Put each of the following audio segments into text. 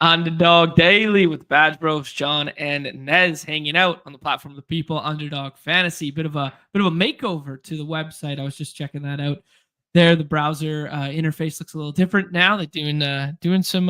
Underdog Daily with Badge Bros, Jon and Nez hanging out on the platform of the people. Underdog Fantasy, bit of a makeover to the website. I was just checking that out. There, the browser interface looks a little different now. They're doing some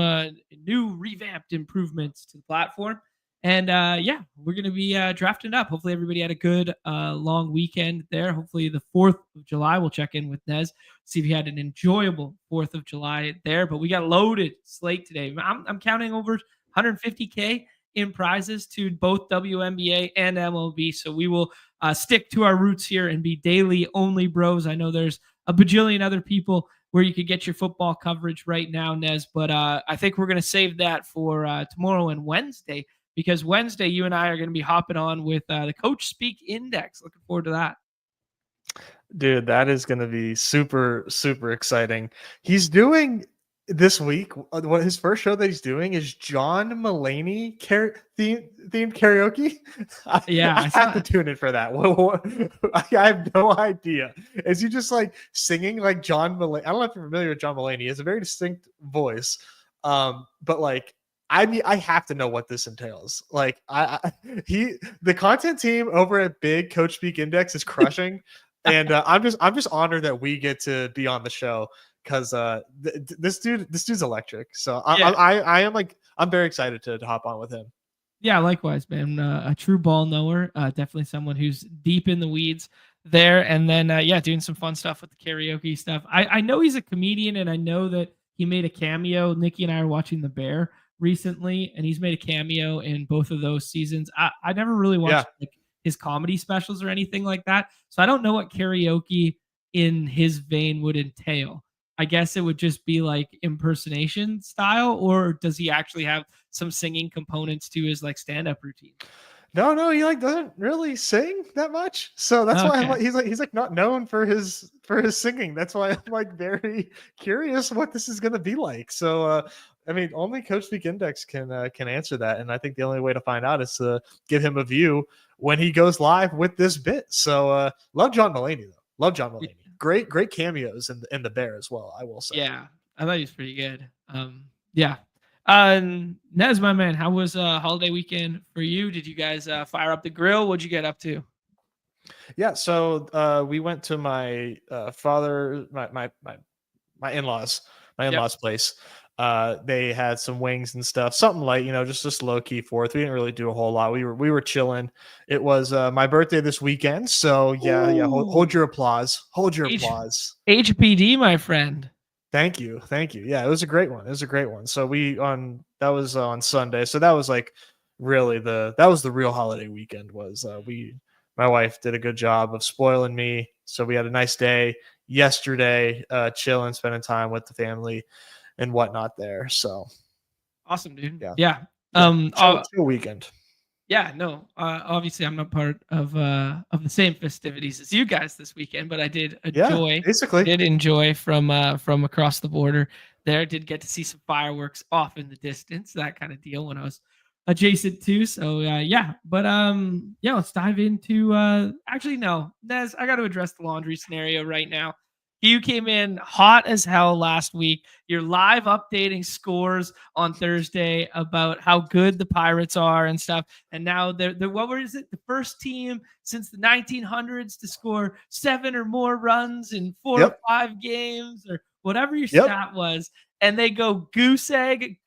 new revamped improvements to the platform. And yeah, we're gonna be drafting up. Hopefully, everybody had a good long weekend there. Hopefully, the 4th of July, we'll check in with Nez, see if he had an enjoyable 4th of July there. But we got a loaded slate today. I'm counting over 150K in prizes to both WNBA and MLB. So we will stick to our roots here and be daily only bros. I know there's a bajillion other people where you could get your football coverage right now, Nez. But I think we're going to save that for tomorrow and Wednesday, because Wednesday you and I are going to be hopping on with the Coach Speak Index. Looking forward to that. Dude, that is going to be super, super exciting. He's doing this week, what his first show that he's doing is John Mulaney themed karaoke. I have to tune in for that. I have no idea. Is he just like singing like John Mulaney? I don't know if you're familiar with John Mulaney. He has a very distinct voice. But like, I mean, I have to know what this entails. Like, the content team over at Big Coach Speak Index is crushing. And I'm just honored that we get to be on the show, because this dude's electric. So I'm very excited to hop on with him. Yeah, likewise, man. A true ball knower. Definitely someone who's deep in the weeds there. And then doing some fun stuff with the karaoke stuff. I know he's a comedian, and I know that he made a cameo. Nikki and I are watching The Bear recently, and he's made a cameo in both of those seasons. I never really watched his comedy specials or anything like that, so I don't know what karaoke in his vein would entail. I guess it would just be like impersonation style, or does he actually have some singing components to his like stand-up routine? No, he like doesn't really sing that much, so that's why he's like not known for his singing. That's why I'm like very curious what this is gonna be like. So I mean, only Coach Speak Index can answer that, and I think the only way to find out is to give him a view when he goes live with this bit. So love John Mulaney though. Love John Mulaney. Great cameos in the Bear as well, I will say. Yeah, I thought he was pretty good. Nez, my man, how was holiday weekend for you? Did you guys fire up the grill? What'd you get up to? Yeah, so we went to my father, my in-laws, place. They had some wings and stuff, something light, just low key Fourth. We didn't really do a whole lot. We were chilling. It was my birthday this weekend, so yeah. Hold your applause. Applause. HPD, my friend. Thank you. Yeah, it was a great one. So that was on Sunday. So that was like really the real holiday weekend. Was my wife did a good job of spoiling me. So we had a nice day yesterday, chilling, spending time with the family and whatnot there. So awesome, dude. Yeah. Chill weekend. Yeah, no. Obviously, I'm not part of the same festivities as you guys this weekend, but I did enjoy. Did enjoy from across the border. There, did get to see some fireworks off in the distance, that kind of deal when I was adjacent to. So but let's dive into. Actually, no, Nez, I got to address the laundry scenario right now. You came in hot as hell last week. You're live updating scores on Thursday about how good the Pirates are and stuff. And now they're what was it? The first team since the 1900s to score 7 or more runs in 4 or 5 games, or whatever your stat was. And they go goose egg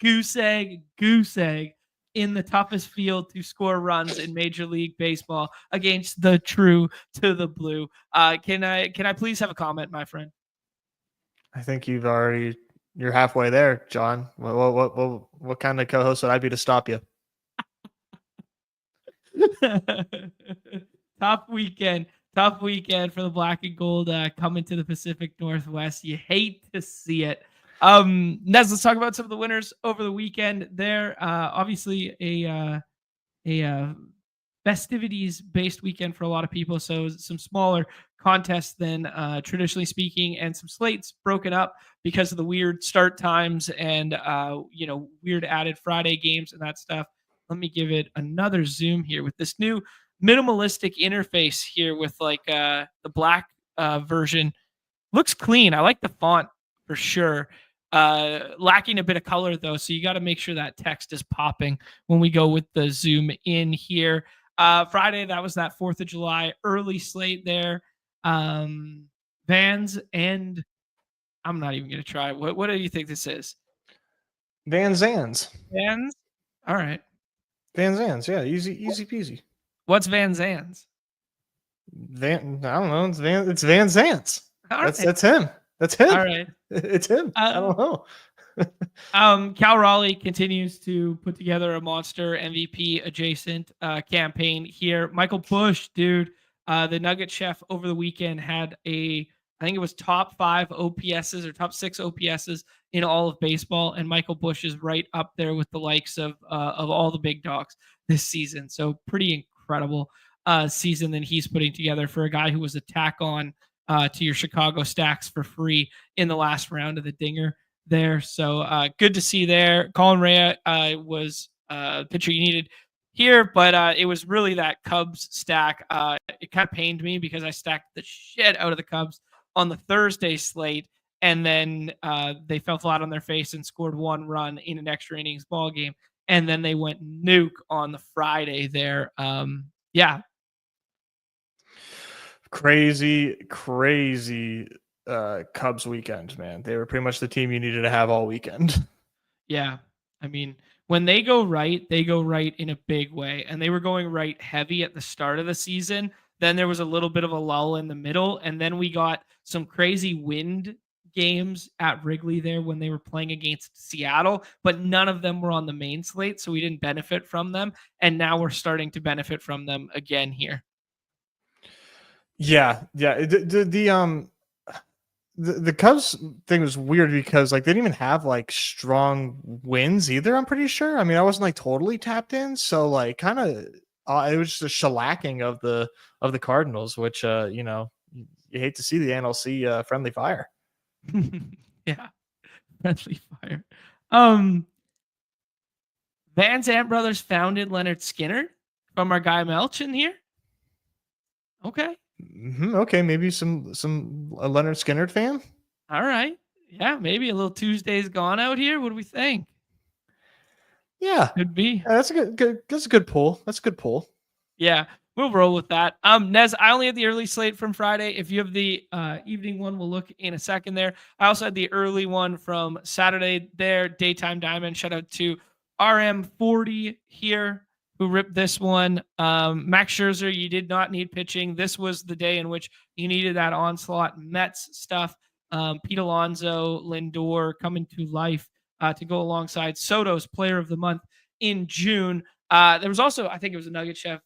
in the toughest field to score runs in Major League Baseball against the true to the blue. Can I please have a comment, my friend? I think you're halfway there, John. What kind of co-host would I be to stop you? Tough weekend for the black and gold coming to the Pacific Northwest. You hate to see it. Nez, let's talk about some of the winners over the weekend there. Obviously a festivities based weekend for a lot of people. So some smaller contests than traditionally speaking, and some slates broken up because of the weird start times and weird added Friday games and that stuff. Let me give it another zoom here with this new minimalistic interface here with like the black version. Looks clean. I like the font for sure. lacking a bit of color though, so you got to make sure that text is popping when we go with the zoom in here. Friday, that was that 4th of July early slate there. Vans and I'm not even gonna try. What do you think this is? Van Zans. Vans. All right. Van Zans. Yeah, easy peasy. What's Van Zans? Van. I don't know. It's Van Zans. All right. That's him. That's him. All right. It's him. I don't know. Cal Raleigh continues to put together a monster MVP adjacent campaign here. Michael Bush, dude, the Nugget chef over the weekend had I think it was top 5 OPSs or top 6 OPSs in all of baseball, and Michael Bush is right up there with the likes of all the big dogs this season. So pretty incredible season that he's putting together for a guy who was a tack on to your Chicago stacks for free in the last round of the Dinger there. So good to see there. Colin Rea was pitcher you needed here, but it was really that Cubs stack. It kind of pained me because I stacked the shit out of the Cubs on the Thursday slate, and then they fell flat on their face and scored 1 run in an extra innings ball game, and then they went nuke on the Friday there. Yeah. Crazy Cubs weekend, man. They were pretty much the team you needed to have all weekend. Yeah. I mean, when they go right in a big way. And they were going right heavy at the start of the season. Then there was a little bit of a lull in the middle. And then we got some crazy wind games at Wrigley there when they were playing against Seattle, but none of them were on the main slate. So we didn't benefit from them. And now we're starting to benefit from them again here. Yeah. The Cubs thing was weird because like they didn't even have like strong wins either. I'm pretty sure. I mean, I wasn't like totally tapped in, so like kind of it was just a shellacking of the Cardinals, which you hate to see the NLC friendly fire. Yeah, friendly fire. Van Zandt Brothers founded Leonard Skinner from our guy Melch in here. Okay. Okay, maybe some Leonard Skinner fan. All right, yeah, maybe a little Tuesday's gone out here. What do we think? Yeah, could be. That's a good pull. That's a good pull. Yeah, we'll roll with that. Nez, I only had the early slate from Friday. If you have the evening one, we'll look in a second there. I also had the early one from Saturday there. Daytime Diamond. Shout out to RM40 here, who ripped this one. Max Scherzer, you did not need pitching. This was the day in which you needed that onslaught Mets stuff. Pete Alonso, Lindor coming to life to go alongside Soto's Player of the Month in June. There was also, I think it was a Nugget Chef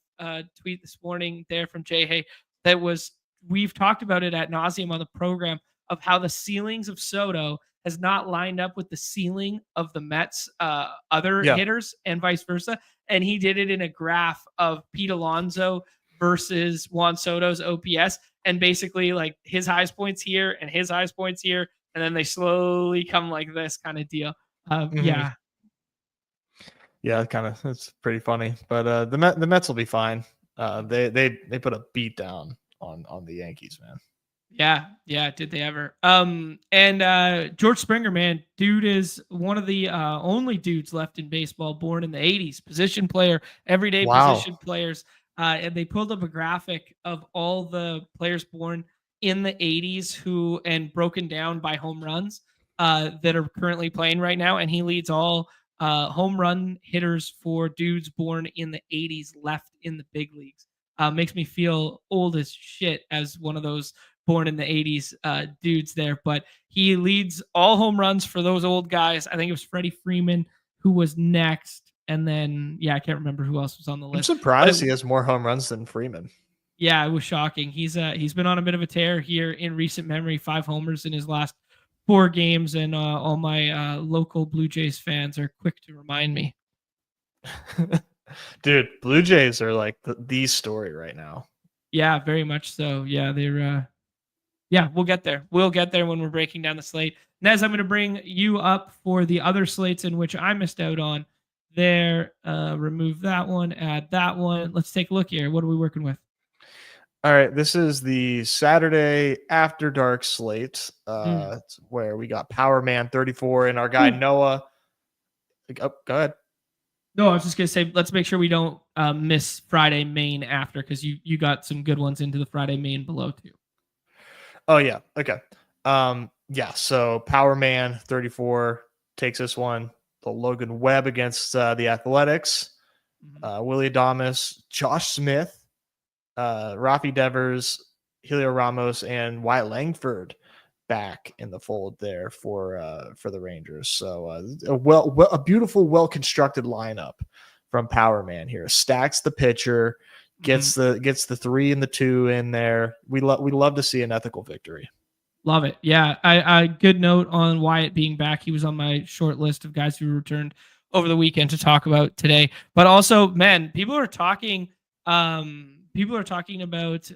tweet this morning there from Jay Hay that was, we've talked about it ad nauseum on the program of how the ceilings of Soto has not lined up with the ceiling of the Mets other hitters and vice versa. And he did it in a graph of Pete Alonso versus Juan Soto's OPS. And basically like his highest points here and his highest points here. And then they slowly come like this kind of deal. Yeah. Yeah, it's pretty funny. But the Mets will be fine. They put a beat down on the Yankees, man. Yeah. Did they ever? And George Springer, man, dude is one of the only dudes left in baseball born in the 80s. Position player, everyday position players. And they pulled up a graphic of all the players born in the 80s who and broken down by home runs that are currently playing right now. And he leads all home run hitters for dudes born in the 80s left in the big leagues. Makes me feel old as shit as one of those born in the 80s dudes there, but he leads all home runs for those old guys. I think it was Freddie Freeman who was next, and then I can't remember who else was on the list. I'm surprised he has more home runs than Freeman. Yeah, it was shocking. He's been on a bit of a tear here in recent memory. 5 homers in his last 4 games, and all my local Blue Jays fans are quick to remind me. Dude, Blue Jays are like the story right now. Yeah, very much so. Yeah, they're we'll get there. We'll get there when we're breaking down the slate. Nez, I'm going to bring you up for the other slates in which I missed out on. There, remove that one, add that one. Let's take a look here. What are we working with? All right, this is the Saturday after dark slate, Mm. where we got Power Man 34 and our guy Ooh. Noah. Oh, go ahead. No, I was just gonna say, let's make sure we don't miss Friday main after, because you got some good ones into the Friday main below too. Oh yeah, okay. Yeah. So Power Man 34 takes this one. The Logan Webb against the Athletics. Mhm. Willie Adamas, Josh Smith, Rafi Devers, Helio Ramos, and Wyatt Langford back in the fold there for the Rangers. So a beautiful, well constructed lineup from Power Man here. Stacks the pitcher, Mhm. gets the 3 and the 2 in there. We love to see an ethical victory. Love it. Yeah, I good note on Wyatt being back. He was on my short list of guys who returned over the weekend to talk about today. But also, man, people are talking about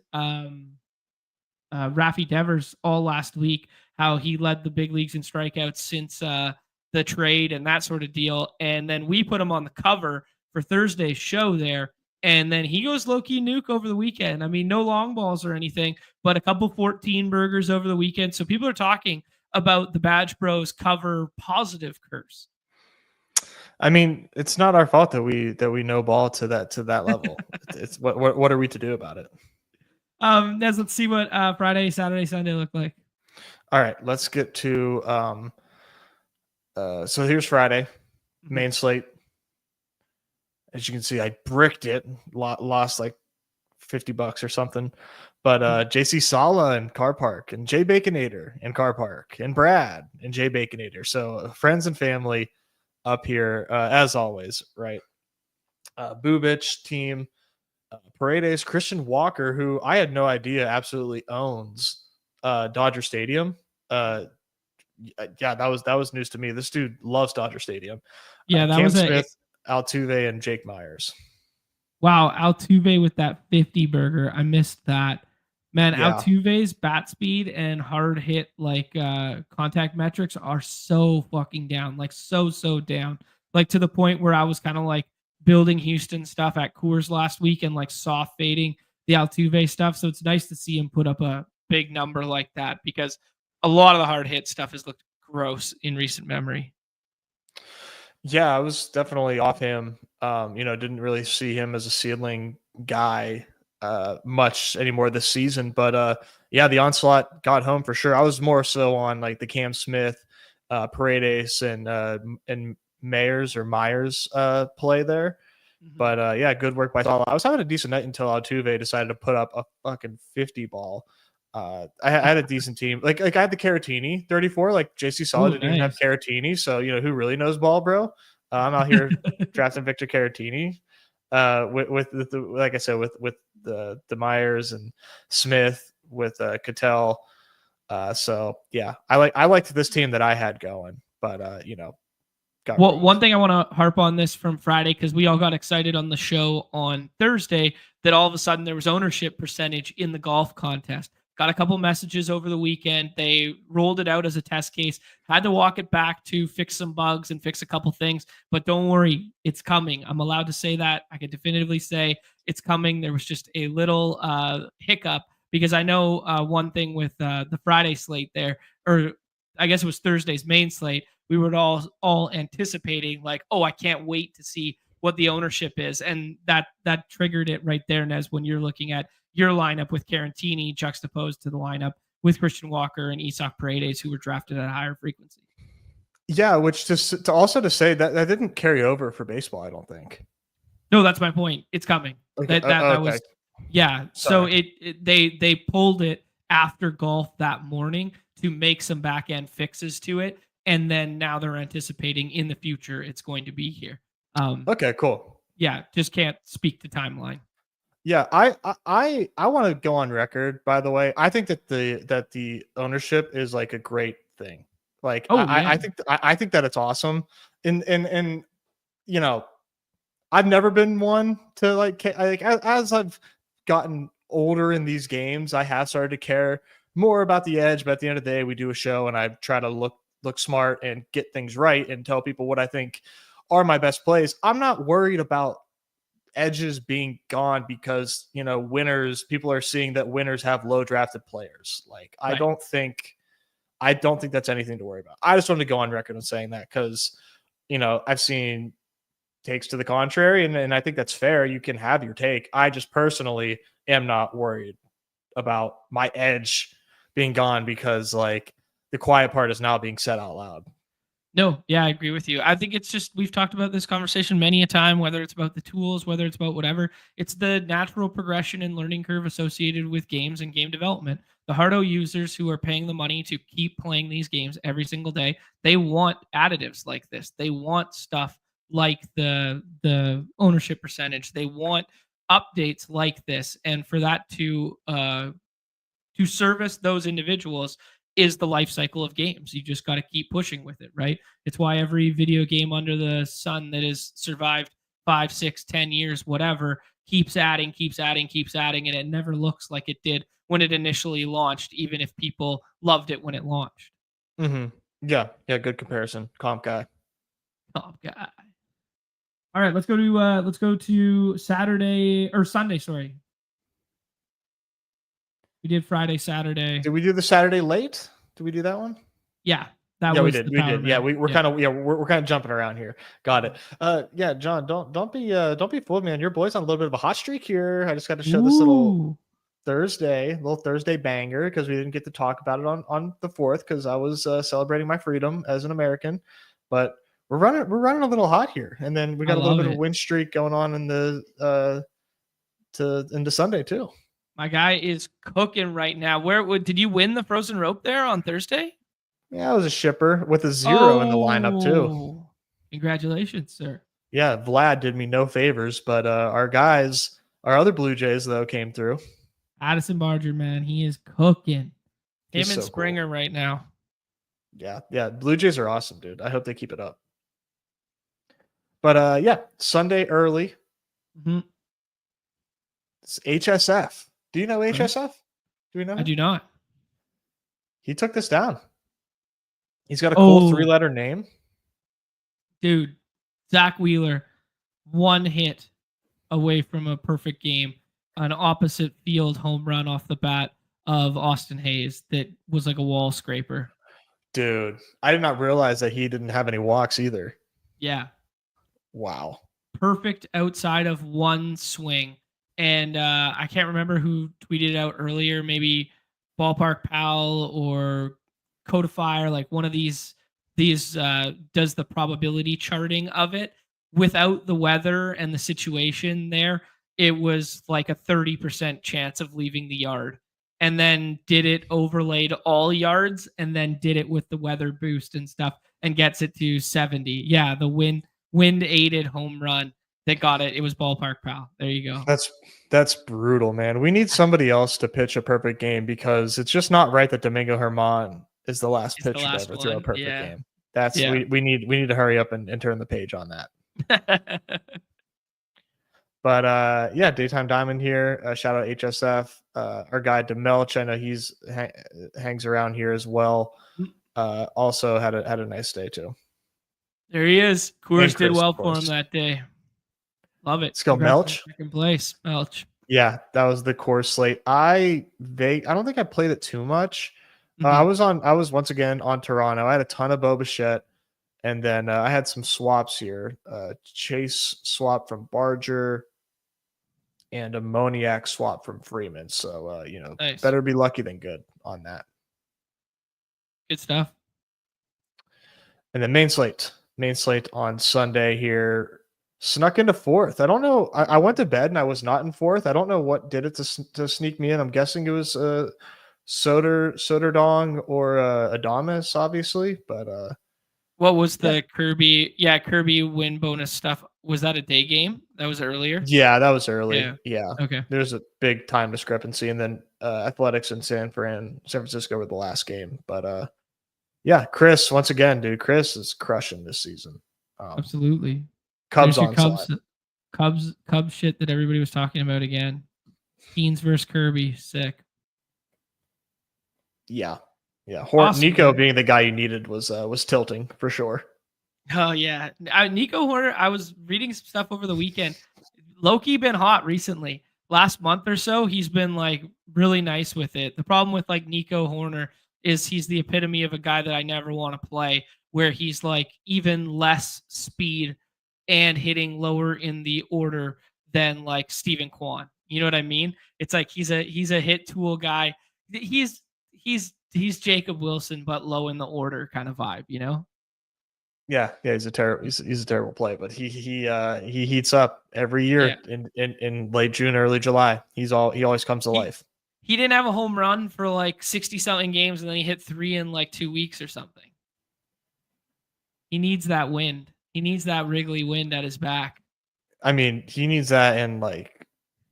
Rafi Devers all last week, how he led the big leagues in strikeouts since the trade and that sort of deal. And then we put him on the cover for Thursday's show there. And then he goes low key nuke over the weekend. I mean, no long balls or anything, but a couple 14 burgers over the weekend. So people are talking about the Badge Bros cover positive curse. I mean, it's not our fault that we know ball to that level. It's what are we to do about it? Nez, let's see what Friday, Saturday, Sunday look like. All right, let's get to so here's Friday, Mhm. main slate. As you can see, I bricked it, lost like $50 or something. But JC Sala and Car Park, and Jay Baconator and Car Park, and Brad and Jay Baconator. So friends and family up here, as always, right? Bubich team, Paredes, Christian Walker, who I had no idea absolutely owns Dodger Stadium. Yeah, that was news to me. This dude loves Dodger Stadium. Yeah, that Cam was a Smith, Altuve, and Jake Myers. wow, Altuve with that 50 burger. I missed that. Man, Yeah, Altuve's bat speed and hard hit like contact metrics are so fucking down. Like so down. Like to the point where I was kind of like building Houston stuff at Coors last week and like soft fading the Altuve stuff. So it's nice to see him put up a big number like that, because a lot of the hard hit stuff has looked gross in recent memory. yeah, I was definitely off him. Didn't really see him as a ceiling guy much anymore this season. But yeah, the onslaught got home for sure. I was more so on like the Cam Smith, Paredes, and Myers play there. Mhm. But yeah, good work by Sala. I was having a decent night until Altuve decided to put up a fucking 50 ball. I had a decent team. Like I had the Caratini 34. Like JC Sala Oh, didn't even have nice. Caratini, so who really knows ball, bro? I'm out here drafting Victor Caratini. With the, like I said, with the Myers and Smith with Cattell. So yeah, I liked this team that I had going, but got Well, one rocked. thing I want to harp on this from Friday, because we all got excited on the show on Thursday that all of a sudden there was ownership percentage in the golf contest. Got a couple messages over the weekend. They rolled it out as a test case, had to walk it back to fix some bugs and fix a couple things. But don't worry, it's coming. I'm allowed to say that. I can definitively say it's coming. There was just a little hiccup, because I know one thing with the Friday slate there, or I guess it was Thursday's main slate. We were all anticipating like, oh, I can't wait to see what the ownership is, and that triggered it right there, Nez, when you're looking at your lineup with Carantini juxtaposed to the lineup with Christian Walker and Isak Paredes, who were drafted at a higher frequency. Yeah, which to also to say that didn't carry over for baseball, I don't think. No, that's my point. It's coming. Okay, That okay. was, yeah. So Sorry. they pulled it after golf that morning to make some back end fixes to it, and then now they're anticipating in the future it's going to be here. Okay, cool. Yeah, just can't speak to timeline. Yeah, I want to go on record. By the way, I think that the ownership is like a great thing. Like Oh I yeah. think I think that it's awesome. And you know, I've never been one to like as I've gotten older in these games, I have started to care more about the edge. But at the end of the day, we do a show, and I try to look smart and get things right and tell people what I think are my best plays. I'm not worried about edges being gone because, people are seeing that winners have low drafted players. Like, I don't think that's anything to worry about. I just wanted to go on record and saying that because, I've seen takes to the contrary, and I think that's fair. You can have your take. I just personally am not worried about my edge being gone because, like, the quiet part is now being said out loud. No, yeah, I agree with you. I think it's just, we've talked about this conversation many a time, whether it's about the tools, whether it's about whatever. It's the natural progression and learning curve associated with games and game development. The hardo users who are paying the money to keep playing these games every single day, they want additives like this. They want stuff like the ownership percentage. They want updates like this, and for that to service those individuals is the life cycle of games. You just got to keep pushing with it, right? It's why every video game under the sun that has survived 5, 6, 10 years, whatever, keeps adding, and it never looks like it did when it initially launched, even if people loved it when it launched. Mm-hmm. Yeah, good comparison. Comp guy. All right, let's go to Saturday or Sunday. Sorry, we did Friday, Saturday. Did we do the Saturday late? Did we do that one? Yeah, we did. Yeah, we're kind of jumping around here. Got it. Yeah, John, don't be fooled, man. Your boy's on a little bit of a hot streak here. I just got to show this little Thursday banger because we didn't get to talk about it on the 4th because I was celebrating my freedom as an American. But we're running a little hot here, and then we got a little bit of a win streak going on into Sunday too. My guy is cooking right now. Did you win the frozen rope there on Thursday? Yeah, I was a shipper with a 0 in the lineup too. Congratulations, sir. Yeah, Vlad did me no favors, but our other Blue Jays though came through. Addison Barger, man, he is cooking. He's Him and so Springer cool. right now. Yeah, Blue Jays are awesome, dude. I hope they keep it up. But yeah, Sunday early. Mm-hmm. It's HSF. Do you know HSF? Do we know him? I do not. He took this down. He's got a cool 3-letter name. Dude, Zach Wheeler, one hit away from a perfect game. An opposite field home run off the bat of Austin Hayes that was like a wall scraper. Dude, I did not realize that he didn't have any walks either. Yeah. Wow. Perfect outside of one swing. And I can't remember who tweeted out earlier, maybe Ballpark Pal or Codifier, like one of these does the probability charting of it. Without the weather and the situation there, it was like a 30% chance of leaving the yard. And then did it overlaid all yards and then did it with the weather boost and stuff and gets it to 70. Yeah, the wind aided home run that got it. It was Ballpark Pal. There you go. That's brutal, man. We need somebody else to pitch a perfect game because it's just not right that Domingo Germán is the last pitcher to ever throw a perfect game. We need to hurry up and turn the page on that. But yeah, Daytime Diamond here. Shout out HSF. Our guy DeMelch, I know he's hangs around here as well. Also had a nice day too. There he is. Coors did well for him that day. Love it. Let's go, Melch. Second place, Melch. Yeah, that was the Coors slate. I don't think I played it too much. Mm-hmm. I was once again on Toronto. I had a ton of Bo Bichette, and then I had some swaps here. Chase swap from Barger, and a Moniak swap from Freeman. So nice. Better be lucky than good on that. Good stuff. And then main slate on Sunday here. Snuck into 4th. I don't know. I went to bed and I was not in 4th. I don't know what did it to sneak me in. I'm guessing it was Soderdong or Adames, obviously. But what was the Kirby? Yeah, Kirby win bonus stuff. Was that a day game? That was earlier. Yeah, that was early. Yeah. Okay. There's a big time discrepancy, and then Athletics and San Francisco were the last game. But yeah, Chris once again, dude. Chris is crushing this season. Absolutely. Cubs on Cubs shit that everybody was talking about again. Keens versus Kirby, sick. Yeah. Awesome, Nico man. Being the guy you needed was tilting for sure. Oh yeah, Nico Horner. I was reading some stuff over the weekend. Low-key been hot recently. Last month or so, he's been like really nice with it. The problem with like Nico Horner is he's the epitome of a guy that I never want to play, where he's like even less speed and hitting lower in the order than like Steven Kwan. You know what I mean? It's like he's a hit tool guy. He's Jacob Wilson, but low in the order kind of vibe, you know? Yeah, he's a terrible he's a terrible play, but he heats up every year Yeah. in late June, early July. He always comes to life. He didn't have a home run for like 60 something games, and then he hit 3 in like 2 weeks or something. He needs that wind. He needs that Wrigley wind at his back. I mean, he needs that in like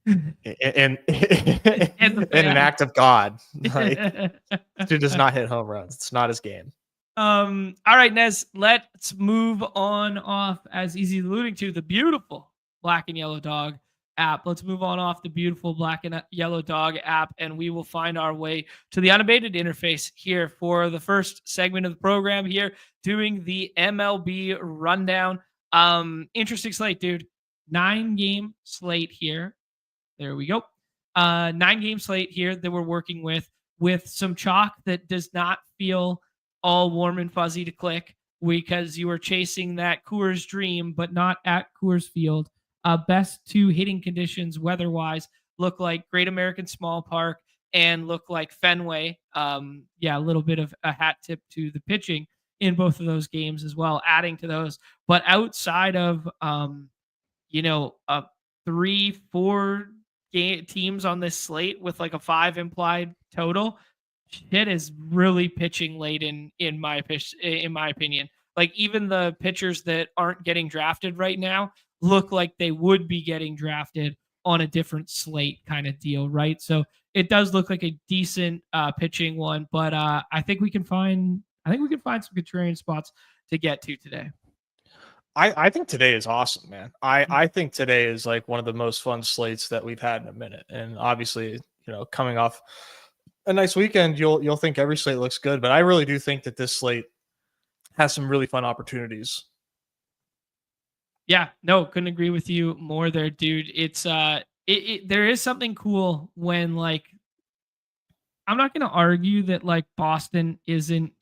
in And in an act of God. Like, dude does not hit home runs. It's not his game. All right, Nez, let's move on off, as Easy alluding to, the beautiful Black and Yellow Dog app. Let's move on off the beautiful Black and Yellow Dog app, and we will find our way to the Unabated interface here for the first segment of the program here, doing the MLB rundown. Interesting slate, dude. 9-game slate here. There we go. 9-game slate here that we're working with some chalk that does not feel all warm and fuzzy to click, because you are chasing that Coors dream, but not at Coors Field. Best 2 hitting conditions weather-wise look like Great American Small Park and look like Fenway. A little bit of a hat tip to the pitching in both of those games as well, adding to those. But outside of, 3-4 teams on this slate with like a 5 implied total, shit is really pitching late in my opinion. Like, even the pitchers that aren't getting drafted right now look like they would be getting drafted on a different slate kind of deal, right? So it does look like a decent pitching one, but I think we can find some contrarian spots to get to today. I think today is awesome, man. I think today is like one of the most fun slates that we've had in a minute. And obviously, coming off a nice weekend, you'll think every slate looks good, but I really do think that this slate has some really fun opportunities. Yeah, no, couldn't agree with you more there, dude. It's there is something cool when, like, I'm not going to argue that like Boston isn't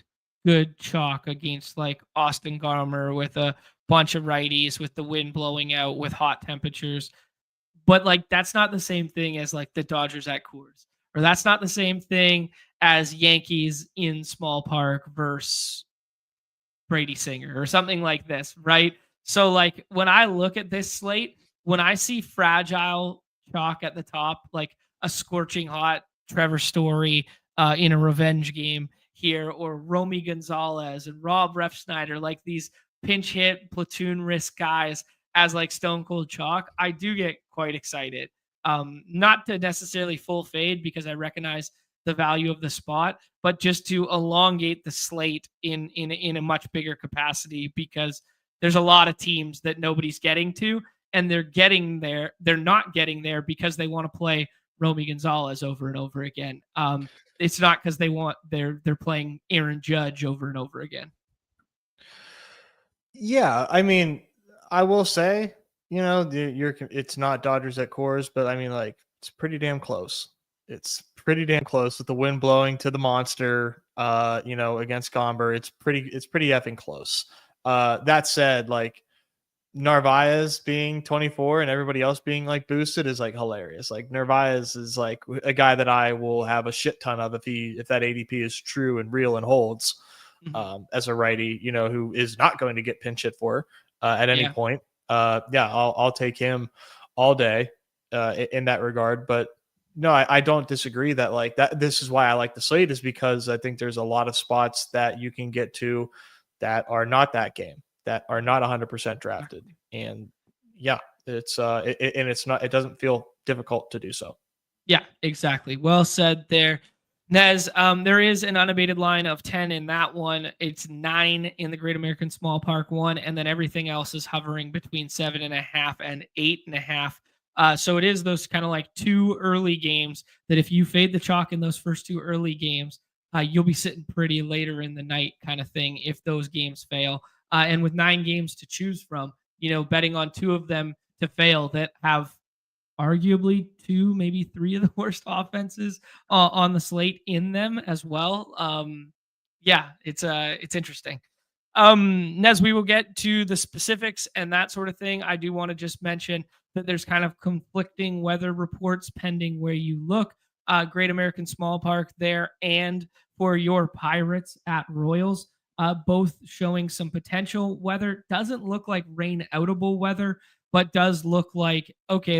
good chalk against like Austin Garmer with a bunch of righties, with the wind blowing out, with hot temperatures. But like, that's not the same thing as like the Dodgers at Coors, or that's not the same thing as Yankees in Small Park versus Brady Singer or something like this, right? So like, when I look at this slate, when I see fragile chalk at the top, like a scorching hot Trevor Story in a revenge game here, or Romy Gonzalez and Rob Refsnyder, like these pinch hit platoon risk guys as like stone cold chalk, I do get quite excited. Not to necessarily full fade, because I recognize the value of the spot, but just to elongate the slate in a much bigger capacity, because there's a lot of teams that nobody's getting to, and they're not getting there because they want to play Romy Gonzalez over and over again. It's not because they're playing Aaron Judge over and over again. Yeah, I mean, I will say, it's not Dodgers at Coors, but I mean, like, it's pretty damn close. It's pretty damn close with the wind blowing to the monster, against Gomber. It's pretty effing close. That said, like, Narvaez being 24 and everybody else being like boosted is like hilarious. Like, Narvaez is like a guy that I will have a shit ton of if that ADP is true and real and holds, as a righty, who is not going to get pinch hit for at any point. I'll take him all day in that regard. But no, I don't disagree that like that. This is why I like the slate, is because I think there's a lot of spots that you can get to that are not that game, that are not 100% drafted. And yeah, it doesn't feel difficult to do so. Yeah, exactly. Well said there, Nez. There is an unabated line of 10 in that one. It's 9 in the Great American Small Park one, and then everything else is hovering between 7.5 and 8.5. So it is those kind of like 2 early games that if you fade the chalk in those first 2 early games, you'll be sitting pretty later in the night kind of thing if those games fail. And with 9 games to choose from, betting on 2 of them to fail that have arguably two, maybe three of the worst offenses on the slate in them as well. Yeah, it's interesting. Nez, we will get to the specifics and that sort of thing. I do want to just mention that there's kind of conflicting weather reports pending where you look. Great American Small Park there, and for your Pirates at Royals, both showing some potential weather. Doesn't look like rain outable weather, but does look like okay,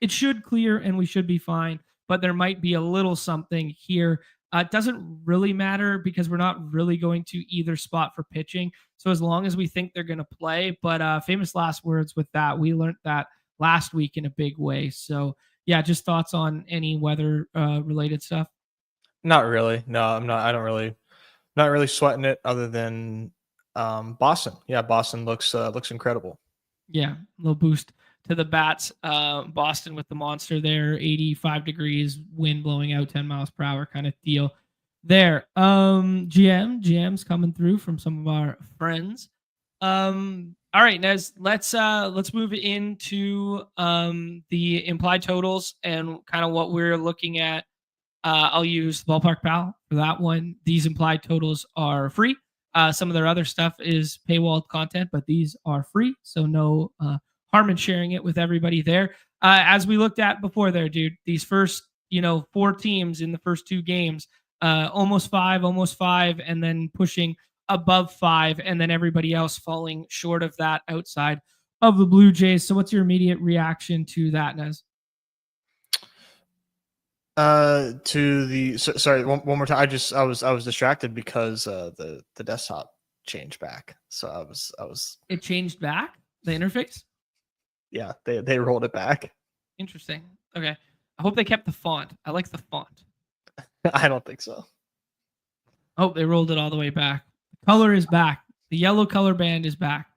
it should clear and we should be fine. But there might be a little something here. It doesn't really matter because we're not really going to either spot for pitching. So as long as we think they're going to play, but famous last words with that. We learned that last week in a big way. So yeah, just thoughts on any weather related stuff. Not really. No, I'm not. I don't really, not really sweating it. Other than Boston. Yeah, Boston looks incredible. Yeah, a little boost to the bats. Boston with the monster there, 85 degrees, wind blowing out 10 miles per hour kind of deal there. GM's coming through from some of our friends. All right, Nez, let's move into the implied totals and kind of what we're looking at. I'll use Ballpark Pal for that one. These implied totals are free. Some of their other stuff is paywalled content, but these are free, so no harm in sharing it with everybody there. As we looked at before there, dude, these first, 4 teams in the first 2 games, almost 5, and then pushing above 5, and then everybody else falling short of that outside of the Blue Jays. So what's your immediate reaction to that, Nez? Sorry, one more time. I was distracted because the desktop changed back. So I was It changed back the interface. Yeah, they rolled it back. Interesting. Okay. I hope they kept the font. I like the font. I don't think so. Oh, they rolled it all the way back. The color is back. The yellow color band is back.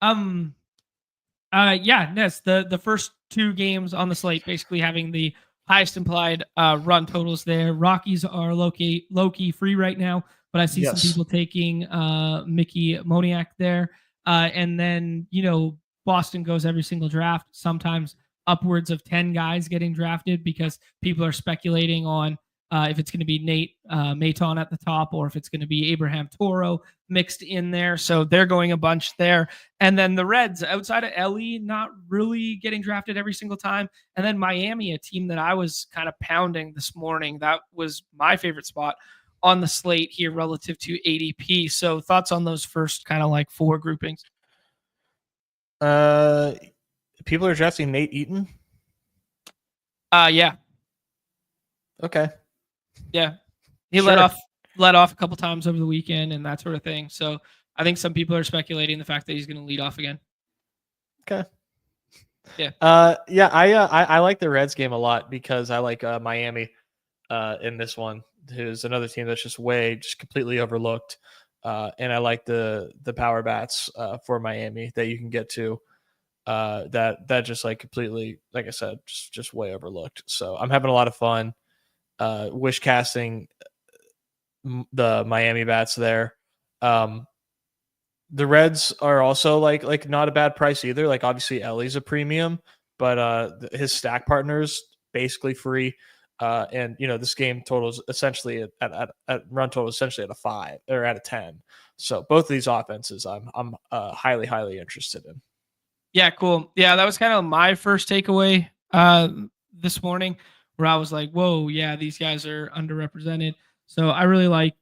Yeah, Ness, the first 2 games on the slate basically having the highest implied run totals there. Rockies are low-key free right now, but I see some people taking Mickey Moniak there. And then, Boston goes every single draft, sometimes upwards of 10 guys getting drafted because people are speculating on if it's going to be Nate Maton at the top or if it's going to be Abraham Toro mixed in there. So they're going a bunch there. And then the Reds outside of Ellie, not really getting drafted every single time. And then Miami, a team that I was kind of pounding this morning. That was my favorite spot on the slate here relative to ADP. So thoughts on those first kind of like 4 groupings? People are drafting Nate Eaton. Yeah. Okay. Yeah. He let off a couple times over the weekend and that sort of thing. So I think some people are speculating the fact that he's going to lead off again. Okay. Yeah. I like the Reds game a lot because I like Miami in this one, who's another team that's just completely overlooked. And I like the power bats for Miami that you can get to. That just like completely, like I said, just way overlooked. So I'm having a lot of fun wish casting the Miami bats there. The Reds are also like not a bad price either. Like obviously Ellie's a premium, but his stack partner's basically free. And this game totals essentially at run total essentially at a 5 or at a 10. So both of these offenses I'm highly interested in. Yeah, cool. Yeah, that was kind of my first takeaway this morning, where I was like, whoa, yeah, these guys are underrepresented. So I really like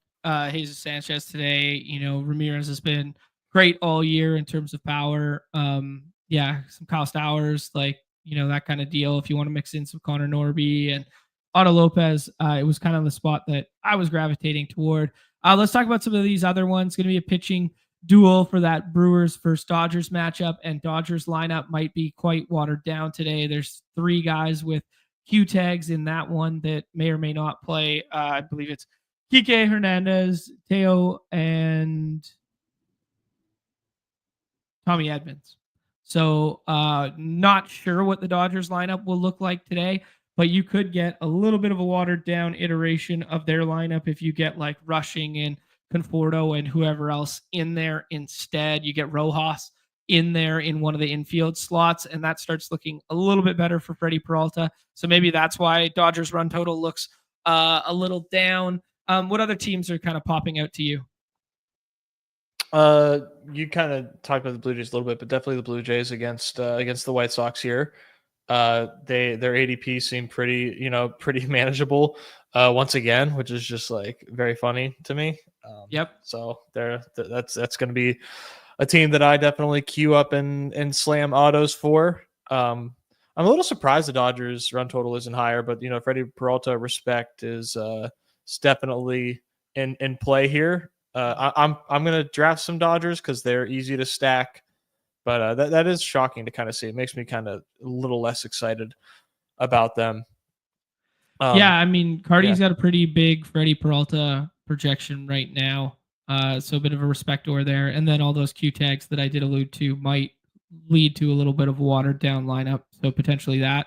Jesus Sanchez today. Ramirez has been great all year in terms of power. Yeah, some Kyle Stowers, that kind of deal. If you want to mix in some Connor Norby and Otto Lopez, it was kind of the spot that I was gravitating toward. Let's talk about some of these other ones. It's going to be a pitching duel for that Brewers versus Dodgers matchup, and Dodgers lineup might be quite watered down today. There's 3 guys with Q tags in that one that may or may not play. I believe it's Kike Hernandez, Teo, and Tommy Edmonds. So not sure what the Dodgers lineup will look like today, but you could get a little bit of a watered down iteration of their lineup if you get like Rushing and Conforto and whoever else in there instead. You get Rojas in there in one of the infield slots, and that starts looking a little bit better for Freddie Peralta. So maybe that's why Dodgers run total looks a little down. What other teams are kind of popping out to you? You kind of talked about the Blue Jays a little bit, but definitely the Blue Jays against the White Sox here. Their ADP seemed pretty manageable once again, which is just like very funny to me. Yep. So that's going to be a team that I definitely queue up and slam autos for. I'm a little surprised the Dodgers run total isn't higher, but Freddie Peralta respect is definitely in play here. I'm gonna draft some Dodgers because they're easy to stack, but that is shocking to kind of see. It makes me kind of a little less excited about them. Yeah, I mean, Cardi's yeah. got a pretty big Freddie Peralta projection right now. So a bit of a respector there. And then all those Q tags that I did allude to might lead to a little bit of a watered down lineup. So potentially that.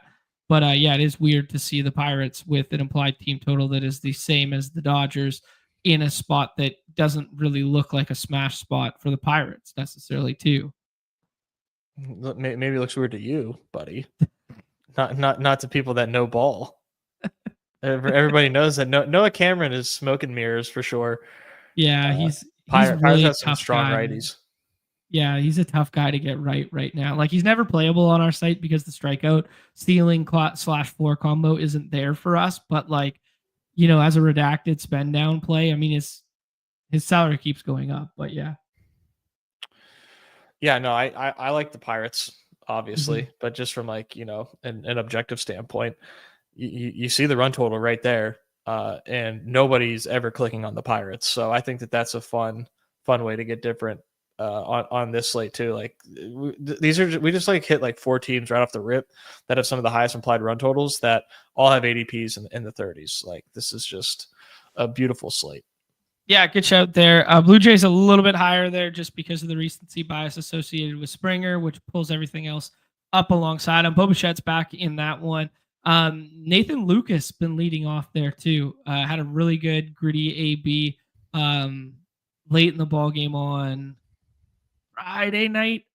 But yeah, it is weird to see the Pirates with an implied team total that is the same as the Dodgers in a spot that doesn't really look like a smash spot for the Pirates necessarily, too. Maybe it looks weird to you, buddy. Not to people that know ball. Everybody knows that Noah Cameron is smoke and mirrors for sure. Yeah, he's Pirates really has some tough strong guy. righties. Yeah, he's a tough guy to get right now. Like he's never playable on our site because the strikeout ceiling / floor combo isn't there for us. But like, as a redacted spend down play, I mean, his salary keeps going up. But yeah. Yeah, no, I like the Pirates obviously, Mm-hmm. but just from like an objective standpoint, you see the run total right there, and nobody's ever clicking on the Pirates. So I think that's a fun way to get different on this slate too. Like we just like hit like 4 teams right off the rip that have some of the highest implied run totals that all have ADPs in the 30s. Like this is just a beautiful slate. Yeah, good shout there. Blue Jays a little bit higher there just because of the recency bias associated with Springer, which pulls everything else up alongside him. Bobichette's back in that one. Nathan Lucas been leading off there too. Had a really good gritty AB late in the ball game on Friday night,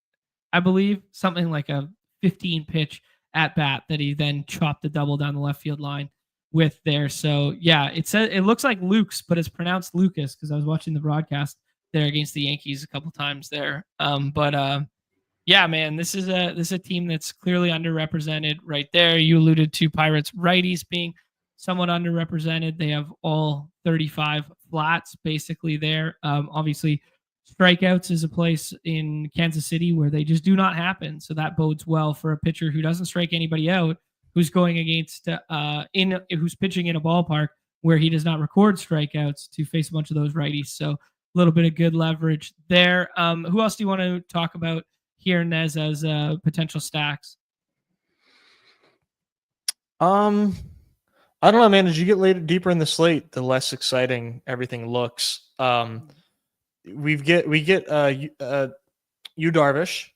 I believe, something like a 15 pitch at bat that he then chopped a double down the left field line with there. So yeah, it looks like Luke's, but it's pronounced Lucas because I was watching the broadcast there against the Yankees a couple times there. Yeah, man, this is a team that's clearly underrepresented right there. You alluded to Pirates righties being somewhat underrepresented. They have all 35 flats basically there. Obviously, strikeouts is a place in Kansas City where they just do not happen. So that bodes well for a pitcher who doesn't strike anybody out, who's going against who's pitching in a ballpark where he does not record strikeouts to face a bunch of those righties. So a little bit of good leverage there. Who else do you want to talk about here, Nez, as potential stacks? I don't know, man. As you get deeper in the slate, the less exciting everything looks. We get Yu Darvish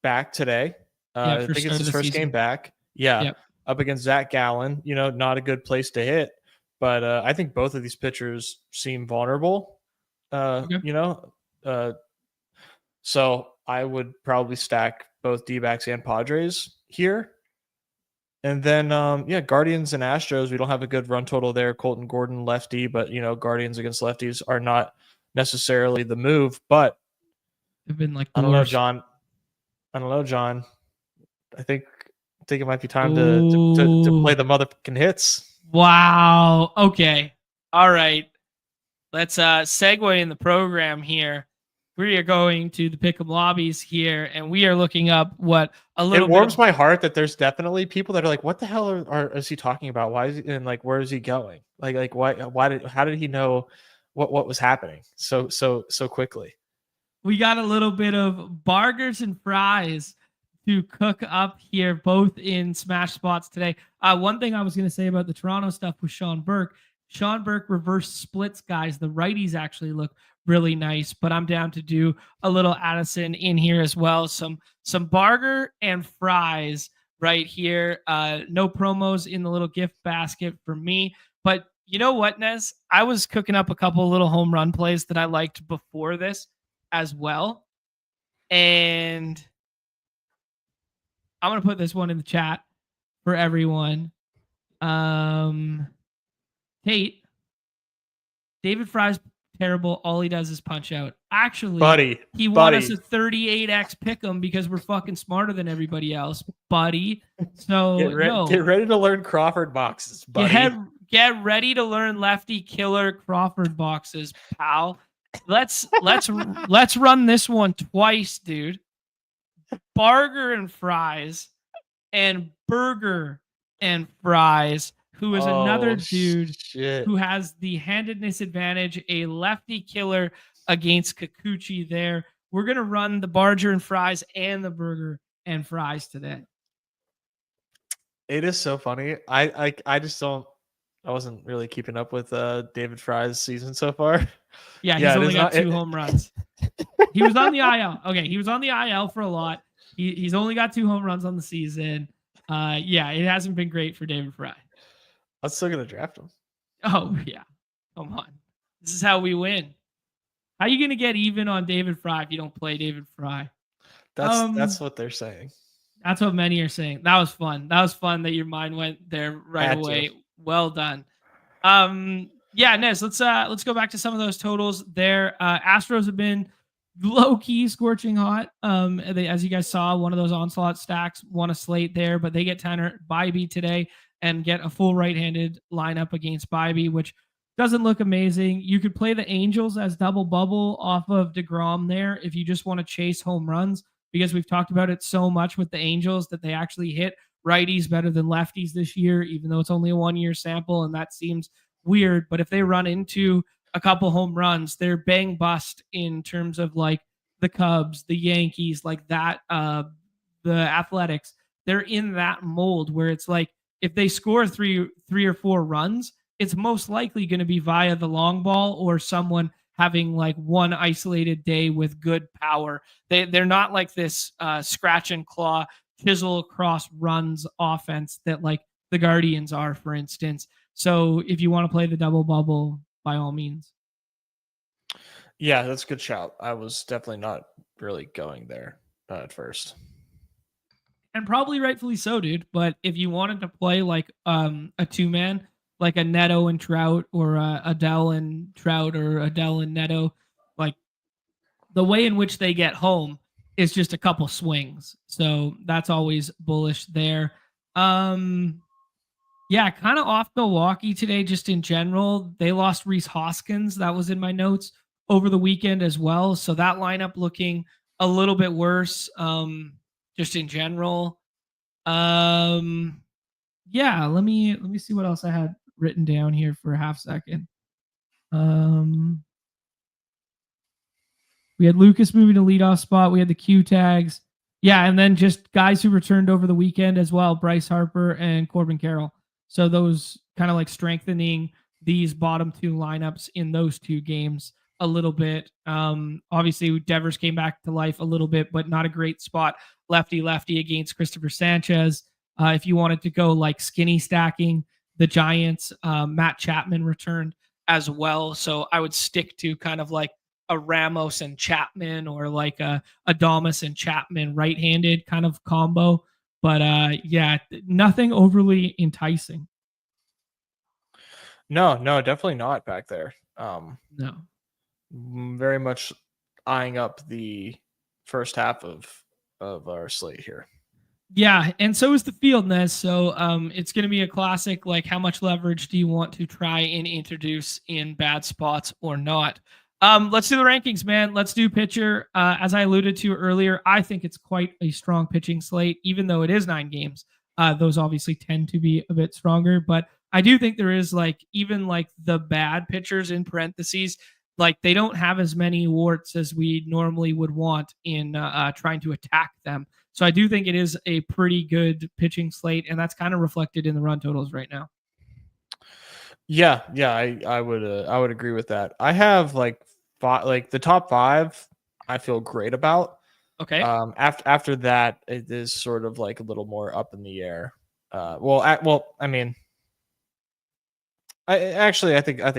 back today. I think it's his first game back. Yeah, yep. Up against Zach Gallen. Not a good place to hit, but I think both of these pitchers seem vulnerable. Okay. So I would probably stack both D-backs and Padres here. And then, Guardians and Astros, we don't have a good run total there. Colton Gordon, lefty, but, Guardians against lefties are not necessarily the move. But they've been like I don't know, John. I think it might be time to play the motherfucking hits. Wow. Okay. All right. Let's segue in the program here. We are going to the Pick'em lobbies here, and we are looking up what a little. It warms my heart that there's definitely people that are like, "What the hell is he talking about? Why is he and like where is he going? Like how did he know what was happening so quickly?" We got a little bit of burgers and fries to cook up here, both in smash spots today. One thing I was going to say about the Toronto stuff with Sean Burke. Sean Burke reverse splits, guys. The righties actually look really nice, but I'm down to do a little Addison in here as well. Some burger and fries right here. No promos in the little gift basket for me. But you know what, Nez? I was cooking up a couple little home run plays that I liked before this as well. And I'm gonna put this one in the chat for everyone. Tate, David Fry's terrible. All he does is punch out. Actually, he won us a 38x pick'em because we're fucking smarter than everybody else, buddy. So get ready to learn Crawford boxes, buddy. Get ready to learn lefty killer Crawford boxes, pal. Let's run this one twice, dude. Burger and fries and burger and fries, who is another dude who has the handedness advantage, a lefty killer against Kikuchi there. We're going to run the Barger and fries and the burger and fries today. It is so funny. I just don't. I wasn't really keeping up with David Fry's season so far. Yeah, he's only got 2 home runs. He was on the IL. Okay, he was on the IL for a lot. He's only got 2 home runs on the season. Yeah, it hasn't been great for David Fry. I'm still gonna draft him. Oh yeah, come on. This is how we win. How are you gonna get even on David Fry if you don't play David Fry? That's what they're saying. That's what many are saying. That was fun. That was fun that your mind went there right away. Well done. Yeah, Nez, let's go back to some of those totals there. Astros have been low-key scorching hot. As you guys saw, one of those onslaught stacks won a slate there, but they get Tanner Bybee today and get a full right-handed lineup against Bybee, which doesn't look amazing. You could play the Angels as double bubble off of DeGrom there if you just want to chase home runs, because we've talked about it so much with the Angels that they actually hit righties better than lefties this year, even though it's only a 1-year sample, and that seems weird. But if they run into a couple home runs, they're bang bust in terms of like the Cubs, the Yankees, like that, the Athletics. They're in that mold where it's like if they score three or 4 runs, it's most likely going to be via the long ball or someone having like one isolated day with good power. They're not like this scratch and claw, chisel across runs offense that like the Guardians are, for instance. So if you want to play the double bubble, by all means. Yeah, that's a good shout. I was definitely not really going there at first. And probably rightfully so, dude. But if you wanted to play like a 2-man, like a Neto and Trout, or Adele and Trout, or Adele and Neto, like the way in which they get home is just a couple swings. So that's always bullish there. Yeah, kind of off Milwaukee today, just in general. They lost Rhys Hoskins. That was in my notes over the weekend as well. So that lineup looking a little bit worse, just in general. Yeah, let me see what else I had written down here for a half second. We had Lucas moving to leadoff spot. We had the Q tags. Yeah, and then just guys who returned over the weekend as well, Bryce Harper and Corbin Carroll. So those kind of like strengthening these bottom 2 lineups in those 2 games a little bit. Obviously, Devers came back to life a little bit, but not a great spot. Lefty against Christopher Sanchez. If you wanted to go like skinny stacking the Giants, Matt Chapman returned as well. So I would stick to kind of like a Ramos and Chapman, or like a Adames and Chapman right-handed kind of combo. But yeah, nothing overly enticing. No, definitely not back there. No. Very much eyeing up the first half of our slate here. Yeah, and so is the field, Nez. So it's going to be a classic, like how much leverage do you want to try and introduce in bad spots or not? Let's do the rankings, man. Let's do pitcher. As I alluded to earlier, I think it's quite a strong pitching slate, even though it is 9 games. Those obviously tend to be a bit stronger, but I do think there is like even like the bad pitchers in parentheses, like they don't have as many warts as we normally would want in trying to attack them. So I do think it is a pretty good pitching slate, and that's kind of reflected in the run totals right now. Yeah, I would agree with that. I have like the top 5 I feel great about. Okay. After that, it is sort of like a little more up in the air. I think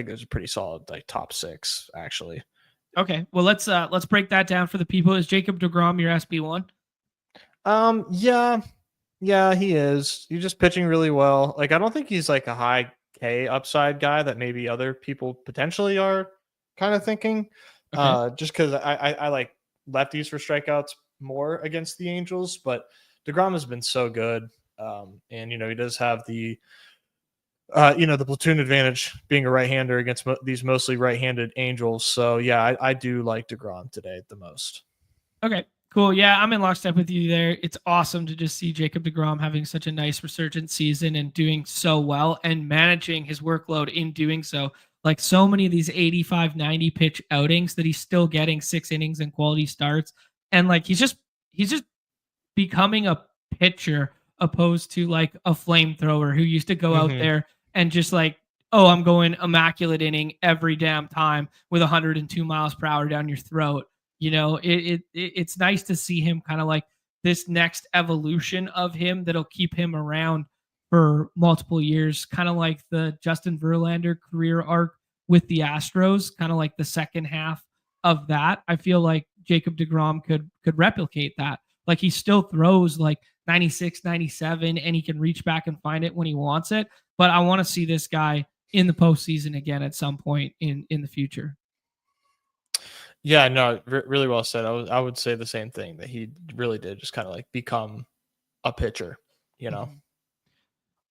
there's a pretty solid like top 6 actually. Okay. Well, let's break that down for the people. Is Jacob deGrom your SB1? Yeah, Yeah, he is. He's just pitching really well. Like I don't think he's like a high K upside guy that maybe other people potentially are kind of thinking. Okay. Just because I like lefties for strikeouts more against the Angels, but DeGrom has been so good. And he does have the platoon advantage being a right-hander against these mostly right-handed Angels. So yeah, I do like DeGrom today the most. Okay. Cool. Yeah, I'm in lockstep with you there. It's awesome to just see Jacob DeGrom having such a nice resurgent season and doing so well and managing his workload in doing so. Like so many of these 85, 90 pitch outings that he's still getting 6 innings and quality starts. And like he's just becoming a pitcher opposed to like a flamethrower who used to go out Hmm. there and just like, oh, I'm going immaculate inning every damn time with 102 miles per hour down your throat. It's nice to see him kind of like this next evolution of him that'll keep him around for multiple years, kind of like the Justin Verlander career arc with the Astros, kind of like the second half of that. I feel like Jacob DeGrom could replicate that. Like he still throws like 96, 97, and he can reach back and find it when he wants it. But I want to see this guy in the postseason again at some point in the future. Yeah, no, really well said. I would say the same thing that he really did just kind of like become a pitcher, you know.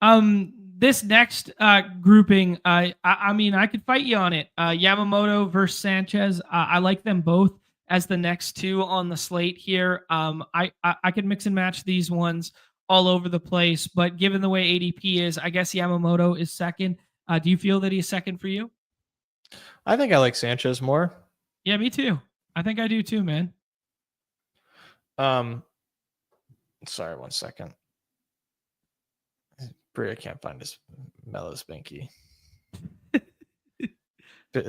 Mhm. This next grouping, I mean, I could fight you on it. Yamamoto versus Sanchez. I like them both as the next two on the slate here. I could mix and match these ones all over the place, but given the way ADP is, I guess Yamamoto is second. Do you feel that he's second for you? I think I like Sanchez more. Yeah, me too. I think I do too, man. Um, sorry, 1 second. Bria can't find his Mellows Binky.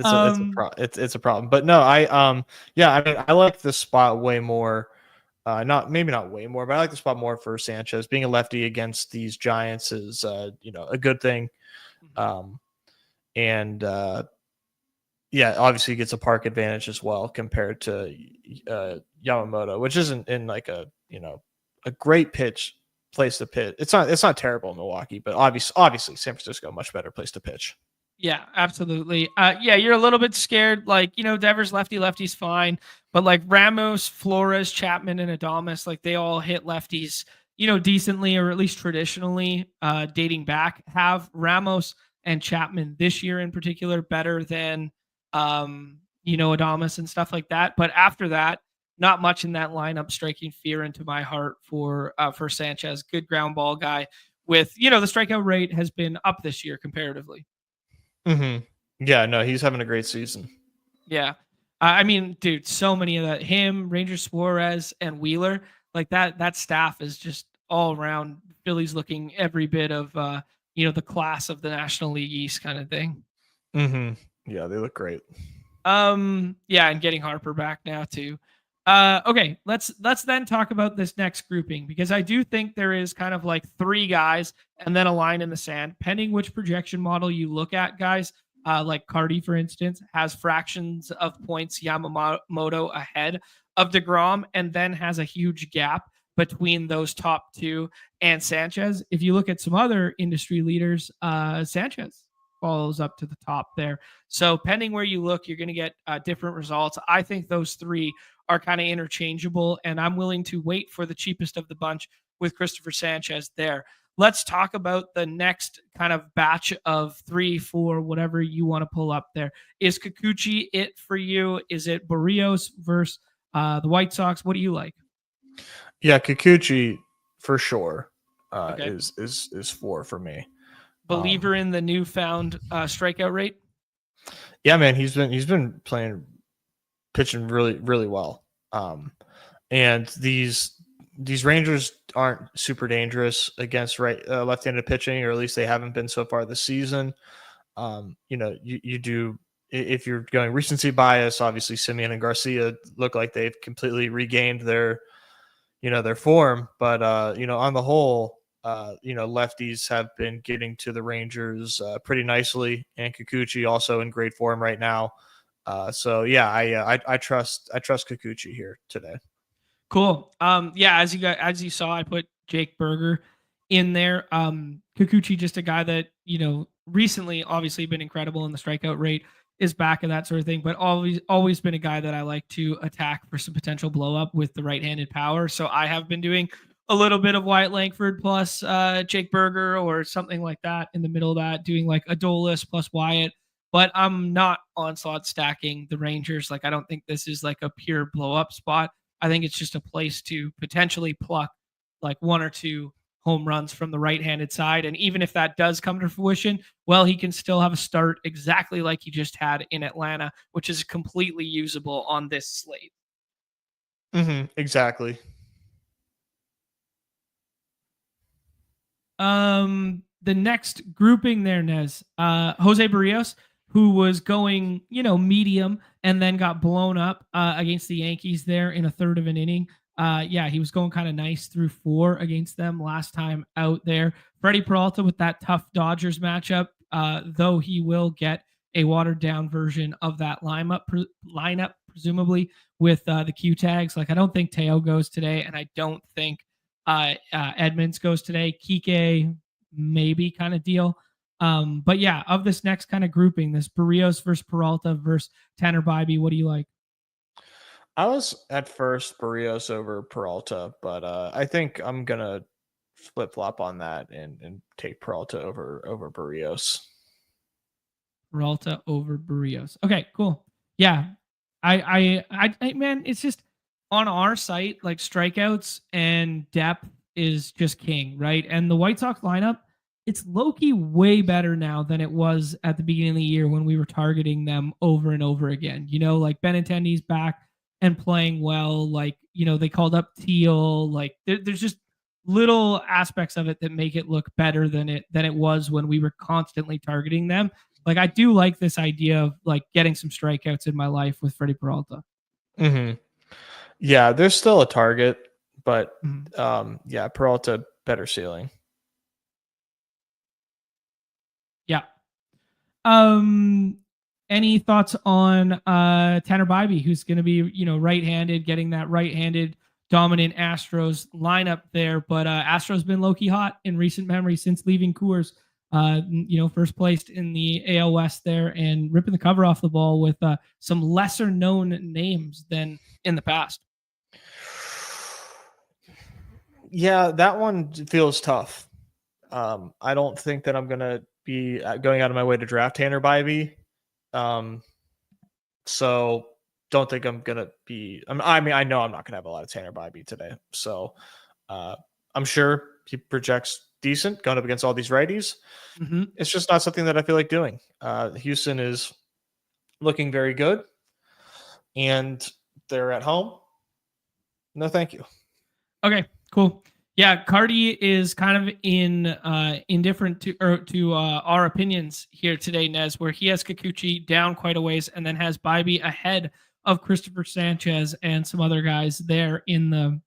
um, It's a problem. But no, yeah, I mean I like this spot way more. Not maybe not way more, but I like the spot more for Sanchez. Being a lefty against these Giants is a good thing. Um, and yeah, obviously he gets a park advantage as well compared to Yamamoto, which isn't in like a great pitch place to pitch. It's not terrible in Milwaukee, but obviously San Francisco much better place to pitch. Yeah, absolutely. Yeah, you're a little bit scared. Like, Devers lefty's fine, but like Ramos, Flores, Chapman, and Adames, like they all hit lefties, decently or at least traditionally, dating back. Have Ramos and Chapman this year in particular better than, Adames and stuff like that. But after that, not much in that lineup striking fear into my heart for Sanchez. Good ground ball guy with the strikeout rate has been up this year comparatively. Mm-hmm. Yeah, no, he's having a great season. Yeah. I mean, dude, so many of that. Him, Ranger Suarez, and Wheeler, like that staff is just all around. Phillies looking every bit of the class of the National League East kind of thing. Mm-hmm. Yeah, they look great. Yeah, and getting Harper back now too. Okay, let's then talk about this next grouping because I do think there is kind of like three guys and then a line in the sand, pending which projection model you look at, guys. Like Cardi, for instance, has fractions of points Yamamoto ahead of DeGrom and then has a huge gap between those top two and Sanchez. If you look at some other industry leaders, Sanchez follows up to the top there. So, pending where you look, you're going to get different results. I think those three are kind of interchangeable, and I'm willing to wait for the cheapest of the bunch with Christopher Sanchez there. Let's talk about the next kind of batch of 3, 4, whatever you want to pull up there. Is Kikuchi it for you? Is it Barrios versus the White Sox? What do you like? Yeah, Kikuchi for sure Okay. is 4 for me. Believer in the newfound strikeout rate? Yeah, man, he's been pitching really really well. And these Rangers aren't super dangerous against left-handed pitching, or at least they haven't been so far this season. You do if you're going recency bias. Obviously, Simeon and Garcia look like they've completely regained their form, but on the whole, lefties have been getting to the Rangers pretty nicely, and Kikuchi also in great form right now. So yeah, I trust Kikuchi here today. Cool. Yeah, as you saw, I put Jake Berger in there. Kikuchi, just a guy that, recently obviously been incredible in the strikeout rate, is back and that sort of thing, but always been a guy that I like to attack for some potential blow up with the right-handed power. So I have been doing a little bit of Wyatt Langford plus Jake Berger or something like that in the middle of that, doing like Adolis plus Wyatt. But I'm not onslaught stacking the Rangers. Like, I don't think this is like a pure blow up spot. I think it's just a place to potentially pluck like one or two home runs from the right-handed side. And even if that does come to fruition, well, he can still have a start exactly like he just had in Atlanta, which is completely usable on this slate. Exactly. The next grouping there, Nez, Jose Barrios, who was going, medium and then got blown up against the Yankees there in a third of an inning. He was going kind of nice through 4 against them last time out there. Freddie Peralta with that tough Dodgers matchup, though he will get a watered down version of that lineup, presumably with the Q tags. Like, I don't think Teo goes today, and I don't think Edmonds goes today. Kike, maybe kind of deal. But yeah, of this next kind of grouping, this Barrios versus Peralta versus Tanner Bybee, what do you like? I was at first Barrios over Peralta, but I think I'm gonna flip flop on that and take Peralta over Barrios. Peralta over Barrios. Okay, cool. Yeah, I man, it's just on our site, like strikeouts and depth is just king, right? And the White Sox lineup, it's low-key way better now than it was at the beginning of the year when we were targeting them over and over again. Like Benintendi's back and playing well. Like, they called up Teal. Like, there's just little aspects of it that make it look better than it was when we were constantly targeting them. Like, I do like this idea of like getting some strikeouts in my life with Freddie Peralta. Yeah, there's still a target, but Mm-hmm. Peralta better ceiling. Yeah. Any thoughts on Tanner Bybee, who's going to be, right-handed, getting that right-handed dominant Astros lineup there, but Astros been low-key hot in recent memory since leaving Coors. First placed in the AL West there and ripping the cover off the ball with some lesser known names than in the past. Yeah, that one feels tough. I don't think that I'm going to be going out of my way to draft Tanner Bybee. So don't think I'm going to be, I know I'm not going to have a lot of Tanner Bybee today. So I'm sure he projects decent going up against all these righties. Mm-hmm. It's just not something that I feel like doing. Houston is looking very good and they're at home. No, thank you. Okay, cool. Yeah, Cardi is kind of indifferent to our opinions here today, Nez, where he has Kikuchi down quite a ways and then has Bybee ahead of Christopher Sanchez and some other guys there in the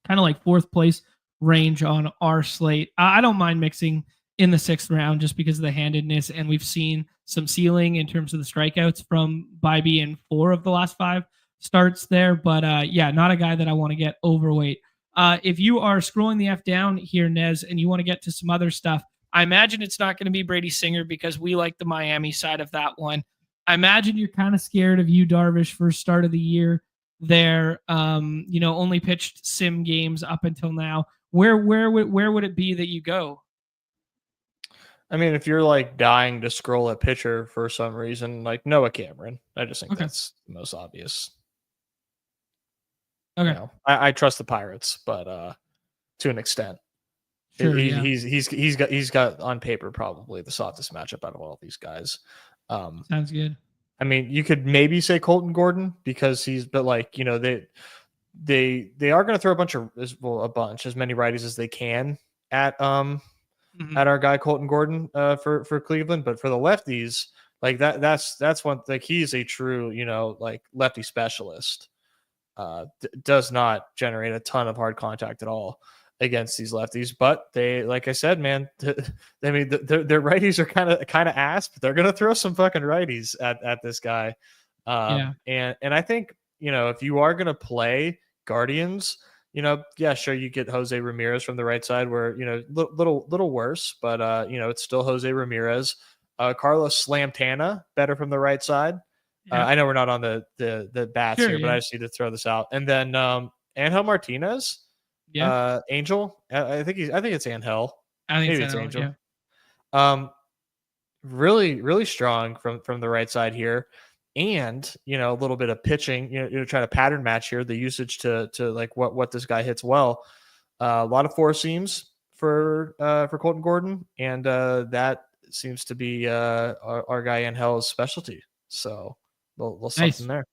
kind of like 4th place range on our slate. I don't mind mixing in the 6th round just because of the handedness, and we've seen some ceiling in terms of the strikeouts from Bybee in 4 of the last 5 starts there. But not a guy that I want to get overweight. If you are scrolling the F down here, Nez, and you want to get to some other stuff, I imagine it's not going to be Brady Singer because we like the Miami side of that one. I imagine you're kind of scared of Yu Darvish first start of the year there. Only pitched sim games up until now. Where would it be that you go? I mean, if you're like dying to scroll a pitcher for some reason, like Noah Cameron, I just think that's the most obvious. Okay. I trust the Pirates, but to an extent. Sure, he's got on paper probably the softest matchup out of all these guys. Sounds good. I mean, you could maybe say Colton Gordon because they are going to throw as many righties as they can at at our guy Colton Gordon for Cleveland, but for the lefties, like that's one, like he's a true like lefty specialist. Does not generate a ton of hard contact at all against these lefties, but they, like I said, man, I mean, their righties are kind of ass, but they're gonna throw some fucking righties at this guy. And I think if you are gonna play Guardians, yeah, sure, you get Jose Ramirez from the right side, where little worse, but it's still Jose Ramirez. Carlos Slamtana, better from the right side. Yeah. I know we're not on the bats Sure. here, but Yeah. I just need to throw this out. And then Angel Martinez, Yeah. Angel. I think it's Angel. I think Maybe so. it's Angel. Yeah. Um, really, really strong from the right side here. And a little bit of pitching, try to pattern match here the usage to like what this guy hits well. A lot of four seams for Colton Gordon, and that seems to be our guy Angel's specialty. So little something Nice. there.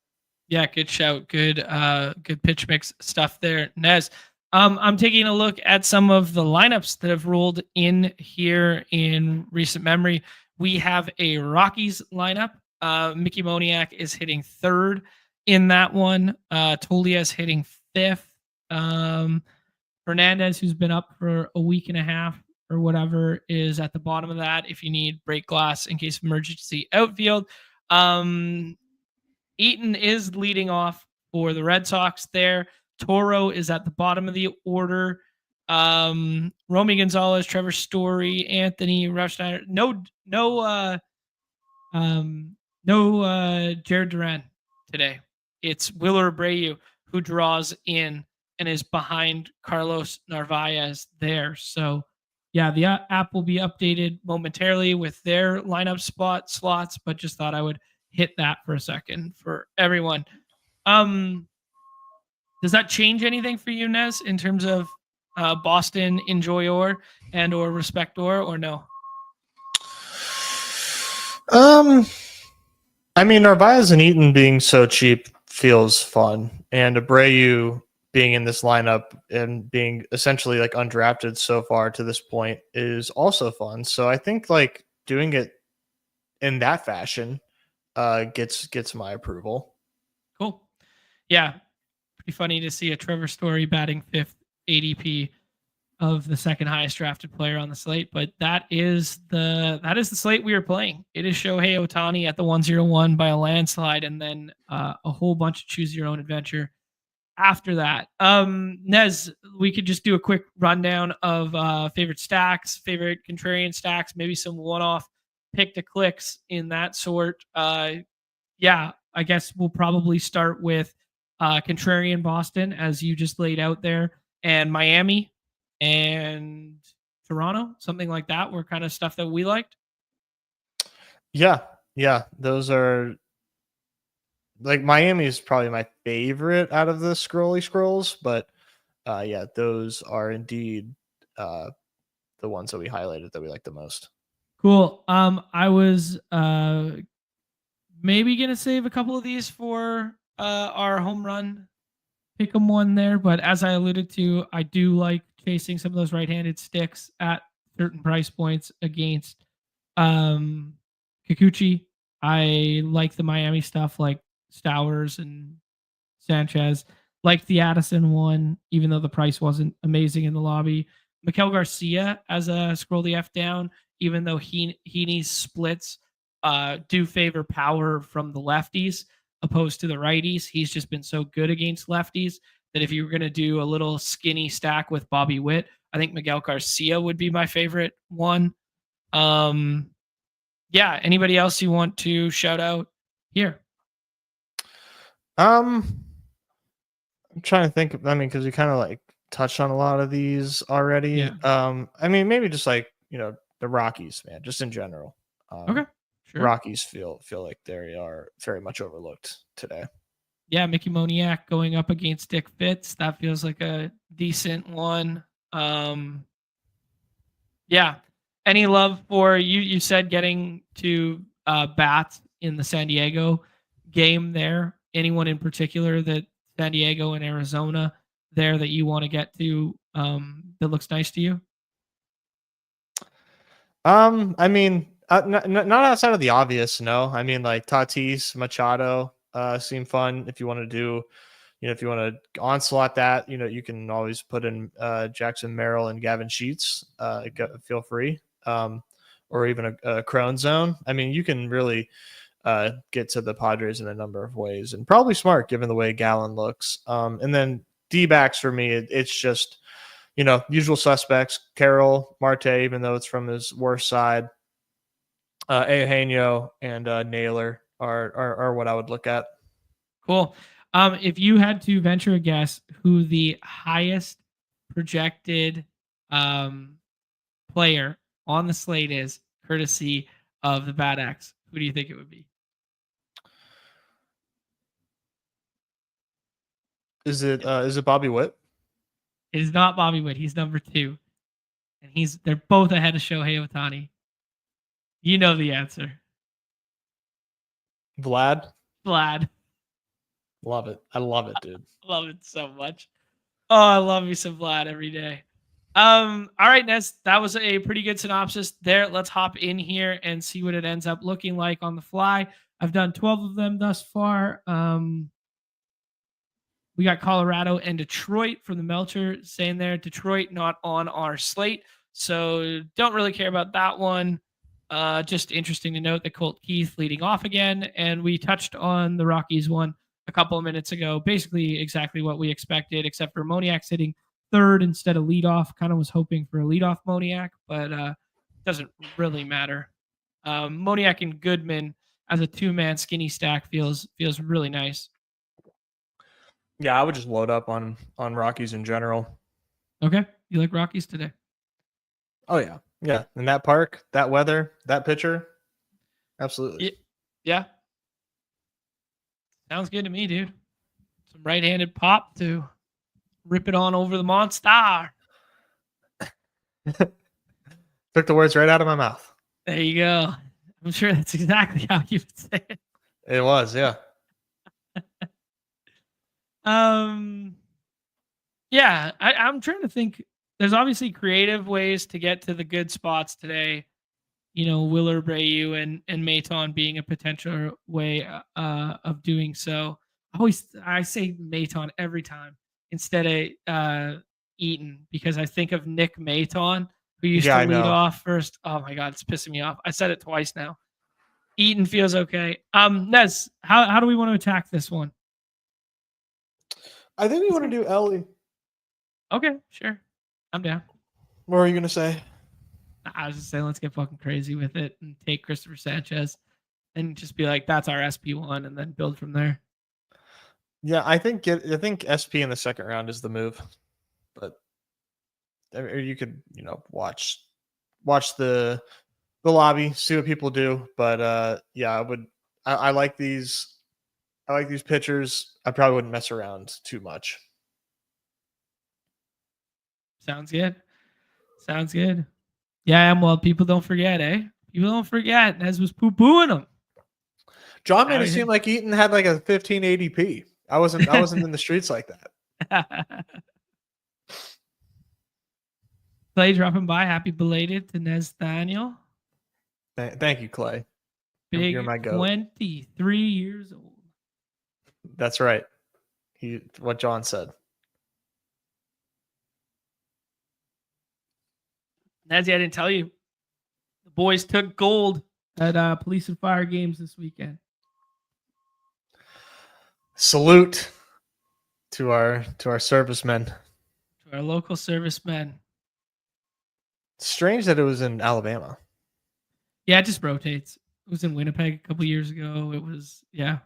Yeah, good shout. Good pitch mix stuff there, Nez. I'm taking a look at some of the lineups that have rolled in here in recent memory. We have a Rockies lineup. Mickey Moniak is hitting third in that one. Tolia is hitting fifth. Fernandez, who's been up for a week and a half or whatever, is at the bottom of that. If you need break glass in case of emergency outfield. Eaton is leading off for the Red Sox there. Toro is at the bottom of the order. Romy Gonzalez, Trevor Story, Anthony Rushneiner. No Jared Duran today. It's Willer Abreu who draws in and is behind Carlos Narvaez there. So, yeah, the app will be updated momentarily with their lineup slots, but just thought I would hit that for a second for everyone. Does that change anything for you, Nez, in terms of Boston enjoyor and or respector, or no? I mean, Narvaez and Eaton being so cheap feels fun, and Abreu being in this lineup and being essentially like undrafted so far to this point is also fun. So I think like doing it in that fashion gets my approval. Cool. Yeah, pretty funny to see a Trevor Story batting fifth ADP of the second highest drafted player on the slate, but that is the slate we are playing. It is Shohei Ohtani at the 101 by a landslide, and then a whole bunch of choose your own adventure after that. Nez, we could just do a quick rundown of favorite stacks, favorite contrarian stacks, maybe some one-off pick to clicks in that sort. Yeah, I guess we'll probably start with contrarian Boston, as you just laid out there, and Miami and Toronto, something like that were kind of stuff that we liked. Yeah, those are like Miami is probably my favorite out of the scrolls, but yeah, those are indeed the ones that we highlighted that we like the most. Cool. I was maybe gonna save a couple of these for our home run pick 'em one there, but as I alluded to, I do like chasing some of those right-handed sticks at certain price points against Kikuchi. I like the Miami stuff like Stowers and Sanchez. Like the Addison one, even though the price wasn't amazing in the lobby. Miguel Garcia as a scroll the F down, even though Heaney's splits do favor power from the lefties opposed to the righties. He's just been so good against lefties that if you were going to do a little skinny stack with Bobby Witt, I think Miguel Garcia would be my favorite one. Yeah, anybody else you want to shout out here? I'm trying to think. I mean, because we kind of like touched on a lot of these already. Yeah. I mean, maybe just like the Rockies, man, just in general. Okay. Sure. Rockies feel like they are very much overlooked today. Yeah, Mickey Moniak going up against Dick Fitz. That feels like a decent one. Yeah. Any love for you? You said getting to bats in the San Diego game there. Anyone in particular that San Diego and Arizona there that you want to get to that looks nice to you? I mean, not outside of the obvious. No, I mean like Tatis, Machado seem fun. If you want to do, if you want to onslaught that, you can always put in Jackson Merrill and Gavin Sheets. Feel free, or even a Crone zone. I mean, you can really get to the Padres in a number of ways, and probably smart given the way Gallen looks. And then D-backs for me, it's just, usual suspects. Carroll, Marte, even though it's from his worst side. Eugenio and Naylor are what I would look at. Cool. If you had to venture a guess who the highest projected player on the slate is, courtesy of the Bad Axe, who do you think it would be? Is it Bobby Witt? It is not Bobby Witt. He's number 2, and they're both ahead of Shohei Ohtani. You know the answer. Vlad. Love it. I love it, dude. Love it so much. Oh, I love me some Vlad every day. All right, Nez, that was a pretty good synopsis there. Let's hop in here and see what it ends up looking like on the fly. I've done 12 of them thus far. We got Colorado and Detroit from the Melcher saying there. Detroit not on our slate, so don't really care about that one. Just interesting to note that Colt Keith leading off again, and we touched on the Rockies one a couple of minutes ago. Basically exactly what we expected, except for Moniak sitting third instead of leadoff. Kind of was hoping for a leadoff Moniak, but doesn't really matter. Moniak and Goodman as a 2-man skinny stack feels really nice. Yeah, I would just load up on Rockies in general. Okay, you like Rockies today? Oh yeah, yeah. In that park, that weather, that pitcher, absolutely. Yeah. Sounds good to me, dude. Some right-handed pop to rip it on over the monster. Took the words right out of my mouth. There you go. I'm sure that's exactly how you would say it. It was, yeah. Yeah, I'm trying to think. There's obviously creative ways to get to the good spots today. Willer Abreu and Maton being a potential way of doing so. I say Maton every time instead of Eaton, because I think of Nick Maton, who used to lead off first. Oh my God, it's pissing me off. I said it twice now. Eaton feels okay. Nez, how do we want to attack this one? I think we want to do Ellie. Okay, sure. I'm down. What are you going to say? I was just saying, let's get fucking crazy with it and take Christopher Sanchez and just be like, that's our SP1, and then build from there. Yeah, I think SP in the second round is the move, but you could watch the lobby, see what people do. But yeah, I like these. I like these pitchers. I probably wouldn't mess around too much. Sounds good. Yeah, well, people don't forget, eh? People don't forget. Nez was poo-pooing them. John made it seem like Eaton had like a 15 ADP. I wasn't in the streets like that. Clay dropping by. Happy belated to Nez Daniel. Thank you, Clay. You're my goat. 23 years old. That's right. What John said. Nezzy, I didn't tell you. The boys took gold at police and fire games this weekend. Salute to our servicemen. To our local servicemen. Strange that it was in Alabama. Yeah, it just rotates. It was in Winnipeg a couple years ago. It was, yeah.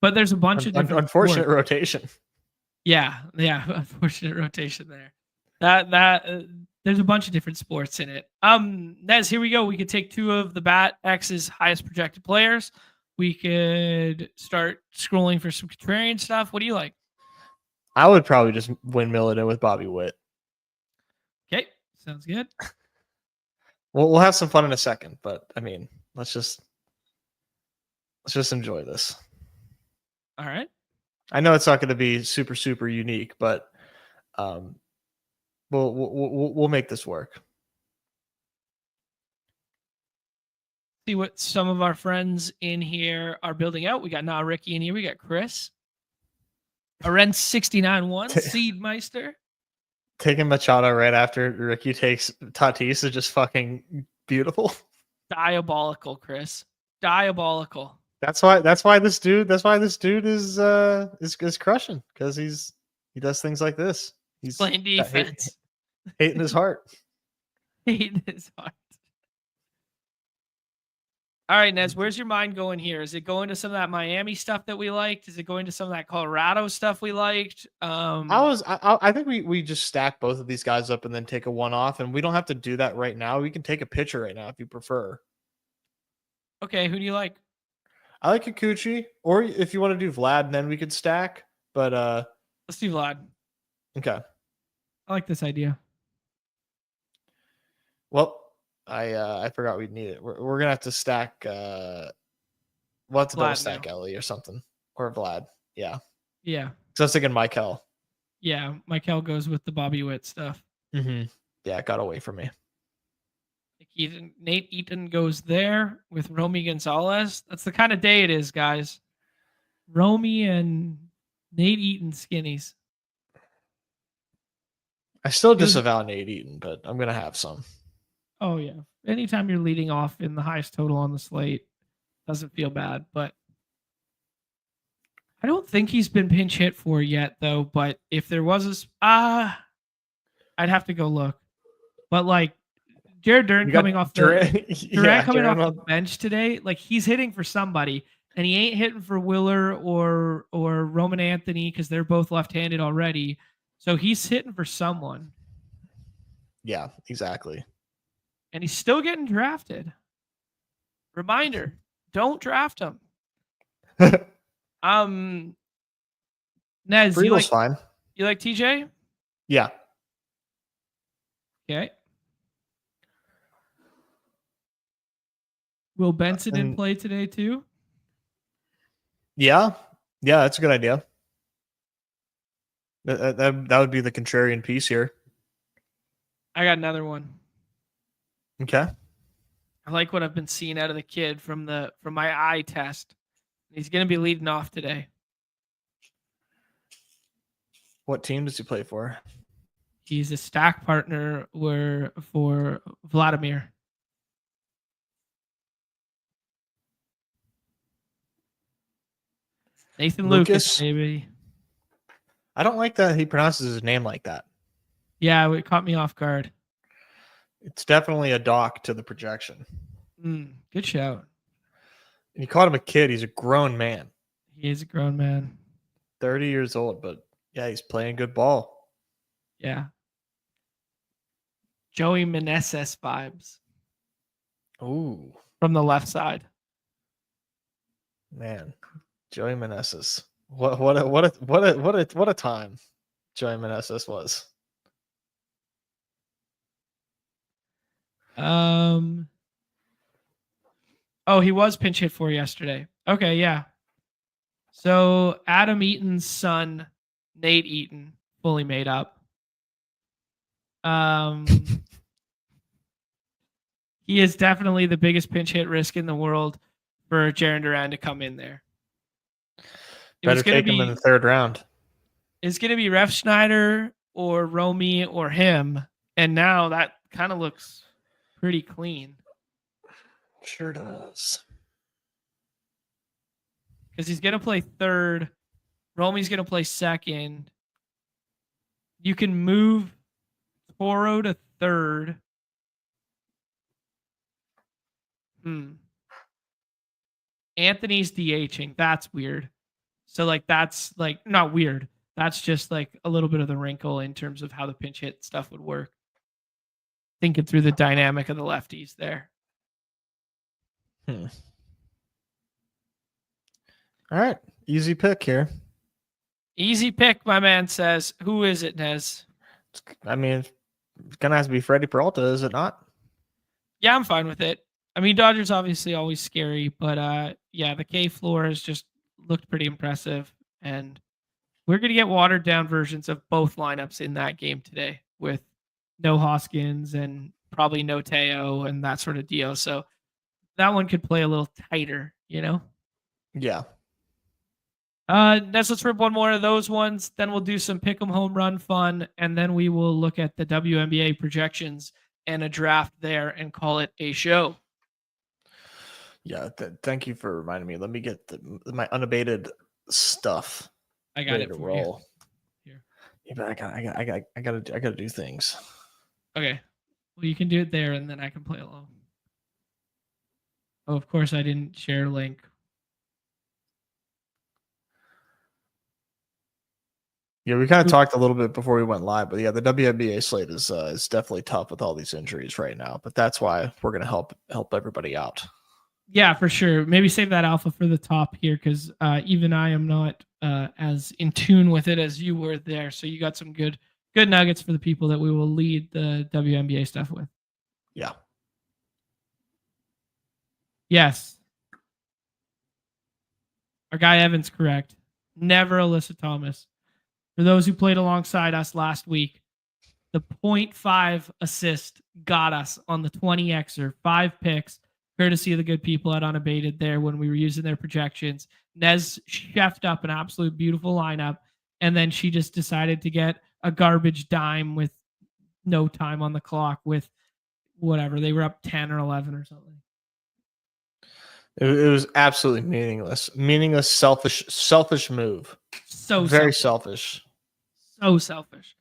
But there's a bunch of different unfortunate rotation. Yeah, unfortunate rotation there. That there's a bunch of different sports in it. Nez, here we go. We could take 2 of the Bat X's highest projected players. We could start scrolling for some contrarian stuff. What do you like? I would probably just windmill it in with Bobby Witt. Okay, sounds good. We'll have some fun in a second, but I mean, let's just enjoy this. All right. I know it's not going to be super, super unique, but we'll make this work. See what some of our friends in here are building out. We got Ricky in here. We got Chris. Aren 69-1, Seedmeister. Taking Machado right after Ricky takes Tatis is just fucking beautiful. Diabolical, Chris. Diabolical. That's why this dude is crushing, because he's He does things like this. He's playing got defense. hate in his heart. Hate in his heart. All right, Nez, where's your mind going here? Is it going to some of that Miami stuff that we liked? Is it going to some of that Colorado stuff we liked? I think we just stack both of these guys up and then take a one off, and we don't have to do that right now. We can take a pitcher right now if you prefer. Okay, who do you like? I like Kikuchi, or if you want to do Vlad, then we could stack. But let's do Vlad. Okay. I like this idea. Well, I forgot we'd need it. We're gonna have to stack. We'll have to double stack Ellie or something, or Vlad. Yeah. Yeah. So I was thinking Michael. Yeah, Michael goes with the Bobby Witt stuff. Mm-hmm. Yeah, it got away from me. Nate Eaton goes there with Romy Gonzalez. That's the kind of day it is, guys. Romy and Nate Eaton skinnies. I still disavow Nate Eaton, but I'm gonna have some. Oh yeah. Anytime you're leading off in the highest total on the slate, doesn't feel bad. But I don't think he's been pinch hit for yet, though. But if there was I'd have to go look. But like Jared Durant coming off the bench today, like he's hitting for somebody, and he ain't hitting for Willer or Roman Anthony because they're both left-handed already. So he's hitting for someone. Yeah, exactly. And he's still getting drafted. Reminder, don't draft him. Nez, Friedel's fine. You like TJ? Yeah. Okay. Will Benson in play today too? Yeah. Yeah, that's a good idea. That would be the contrarian piece here. I got another one. Okay. I like what I've been seeing out of the kid from my eye test. He's going to be leading off today. What team does he play for? He's a stack partner for Vladimir. Nathan Lucas, baby. I don't like that he pronounces his name like that. Yeah, it caught me off guard. It's definitely a dock to the projection. Good shout. And you called him a kid. He's a grown man. He is a grown man. 30 years old, but yeah, he's playing good ball. Yeah. Joey Meneses vibes. Ooh. From the left side. Man. Joey Meneses. What a time Joey Meneses was. Oh, he was pinch hit for yesterday. Okay, yeah. So Adam Eaton's son, Nate Eaton, fully made up. He is definitely the biggest pinch hit risk in the world for Jaron Duran to come in there. Better take him in the third round. It's going to be Ref Schneider or Romy or him. And now that kind of looks pretty clean. Sure does. Because he's going to play third. Romy's going to play second. You can move Toro to third. Anthony's DHing. That's weird. So like that's like not weird. That's just like a little bit of the wrinkle in terms of how the pinch hit stuff would work. Thinking through the dynamic of the lefties there. All right. Easy pick here. Easy pick, my man says. Who is it, Nez? I mean, it's going to have to be Freddie Peralta, is it not? Yeah, I'm fine with it. I mean, Dodgers obviously always scary, but yeah, the K floor has just looked pretty impressive. And we're going to get watered down versions of both lineups in that game today with no Hoskins and probably no Teo and that sort of deal. So that one could play a little tighter, you know? Yeah. Let's rip one more of those ones. Then we'll do some pick 'em home run fun. And then we will look at the WNBA projections and a draft there and call it a show. Yeah. Thank you for reminding me. Let me get my unabated stuff. I got it to for roll. You. Here. Yeah, but I gotta do things. Okay. Well, you can do it there, and then I can play along. Oh, of course, I didn't share link. Yeah, we kind of talked a little bit before we went live, but yeah, the WNBA slate is definitely tough with all these injuries right now. But that's why we're gonna help everybody out. Yeah, for sure. Maybe save that alpha for the top here because even I am not as in tune with it as you were there. So you got some good nuggets for the people that we will lead the WNBA stuff with. Yeah. Yes. Our guy Evan's correct. Never Alyssa Thomas. For those who played alongside us last week, the 0.5 assist got us on the 20Xer, 5 picks, courtesy of the good people at Unabated there when we were using their projections. Nez chefed up an absolute beautiful lineup, and then she just decided to get a garbage dime with no time on the clock with whatever. They were up 10 or 11 or something. It was absolutely meaningless, selfish move. So very selfish. So selfish.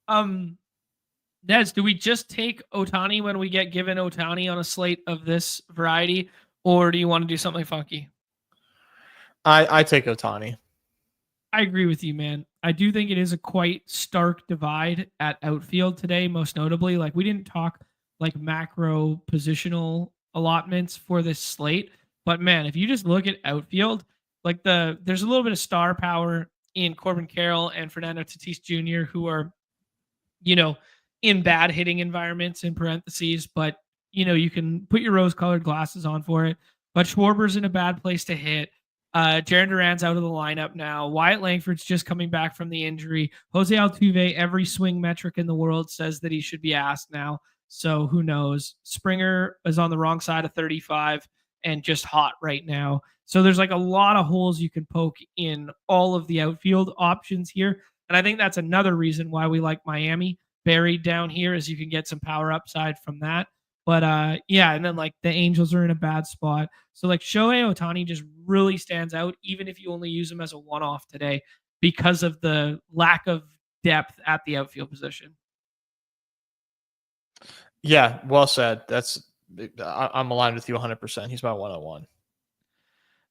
Nez, do we just take Ohtani when we get given Ohtani on a slate of this variety, or do you want to do something funky? I take Ohtani. I agree with you, man. I do think it is a quite stark divide at outfield today, most notably. Like, we didn't talk like macro positional allotments for this slate, but man, if you just look at outfield, like there's a little bit of star power in Corbin Carroll and Fernando Tatis Jr., who are, in bad hitting environments in parentheses, but you can put your rose colored glasses on for it. But Schwarber's in a bad place to hit. Jarren Duran's out of the lineup now. Wyatt Langford's just coming back from the injury. Jose Altuve, every swing metric in the world says that he should be asked now. So who knows? Springer is on the wrong side of 35 and just hot right now. So there's like a lot of holes you can poke in all of the outfield options here. And I think that's another reason why we like Miami buried down here, is you can get some power upside from that. But yeah, and then like the Angels are in a bad spot. So like Shohei Ohtani just really stands out, even if you only use him as a one-off today, because of the lack of depth at the outfield position. Yeah, well said. I'm aligned with you 100%. He's my 101.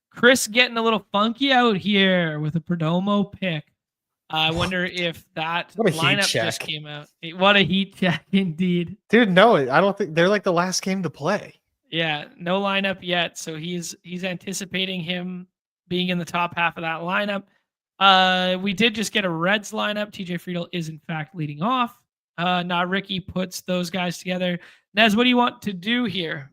Chris getting a little funky out here with a Perdomo pick. I wonder if that lineup just came out. What a heat check indeed. Dude, no, I don't think they're like the last game to play. Yeah, no lineup yet. So he's anticipating him being in the top half of that lineup. We did just get a Reds lineup. TJ Friedl is in fact leading off. Now Ricky puts those guys together. Nez, what do you want to do here?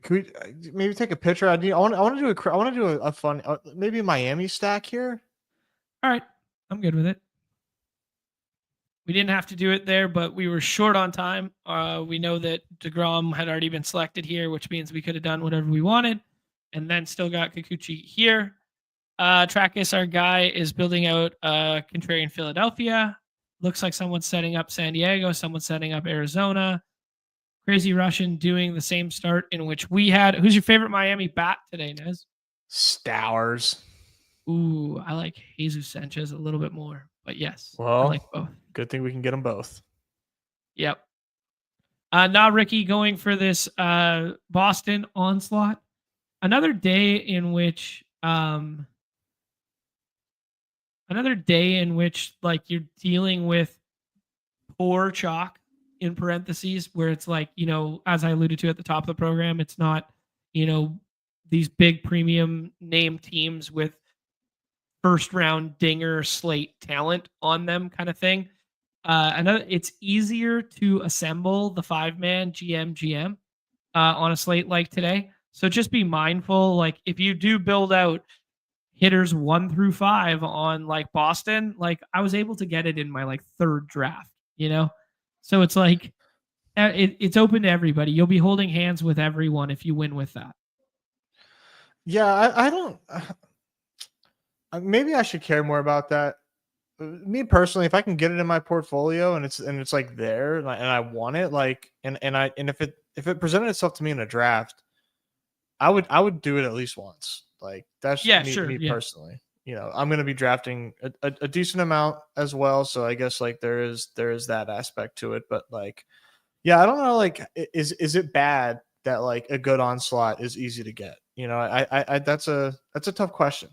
Can we maybe take a picture? I want to do a fun, maybe a Miami stack here. All right, I'm good with it. We didn't have to do it there, but we were short on time. We know that DeGrom had already been selected here, which means we could have done whatever we wanted, and then still got Kikuchi here. Trackis, our guy, is building out contrarian Philadelphia. Looks like someone's setting up San Diego. Someone's setting up Arizona. Crazy Russian doing the same start in which we had. Who's your favorite Miami bat today, Nez? Stowers. Ooh, I like Jesus Sanchez a little bit more, but yes, well, I like both. Good thing we can get them both. Yep. Now Ricky going for this Boston onslaught. Another day in which like you're dealing with poor chalk in parentheses, where it's like, as I alluded to at the top of the program, it's not, these big premium name teams with first round dinger slate talent on them kind of thing. It's easier to assemble the 5-man GM on a slate like today. So just be mindful. Like if you do build out hitters 1 through 5 on like Boston, like I was able to get it in my like 3rd draft, So it's like, it's open to everybody. You'll be holding hands with everyone if you win with that. Yeah, I don't. Maybe I should care more about that. Me personally, if I can get it in my portfolio and it's like there and I want it, like and if it presented itself to me in a draft, I would do it at least once. Like that's Yeah, me sure. me Yeah. personally. I'm going to be drafting a decent amount as well, so I guess like there is that aspect to it. But like, yeah, I don't know. Like, is it bad that like a good onslaught is easy to get? I that's a tough question.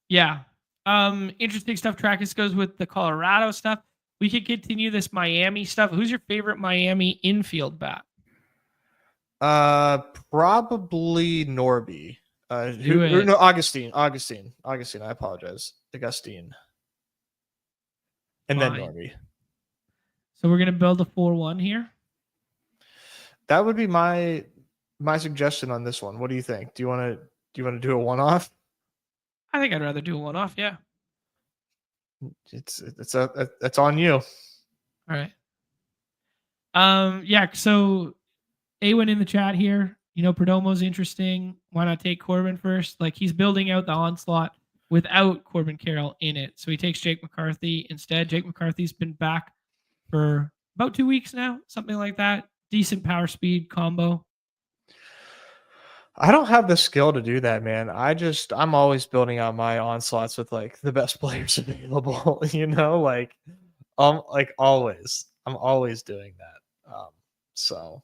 Yeah. Interesting stuff. Trackers goes with the Colorado stuff. We could continue this Miami stuff. Who's your favorite Miami infield bat? Uh, Probably Norby. Do Or it. no, Augustine. I apologize, Augustine, and then Fine. Norby. So we're gonna build a 4-1 here. That would be my suggestion on this one. What do you think? Do you want to do a one off? I think I'd rather do a one-off. Yeah. It's on you. All right. Yeah. So Awen in the chat here. Perdomo's interesting. Why not take Corbin first? Like he's building out the onslaught without Corbin Carroll in it. So he takes Jake McCarthy instead. Jake McCarthy's been back for about 2 weeks now, something like that. Decent power speed combo. I don't have the skill to do that, man. I'm always building out my onslaughts with like the best players available, like always. I'm always doing that. So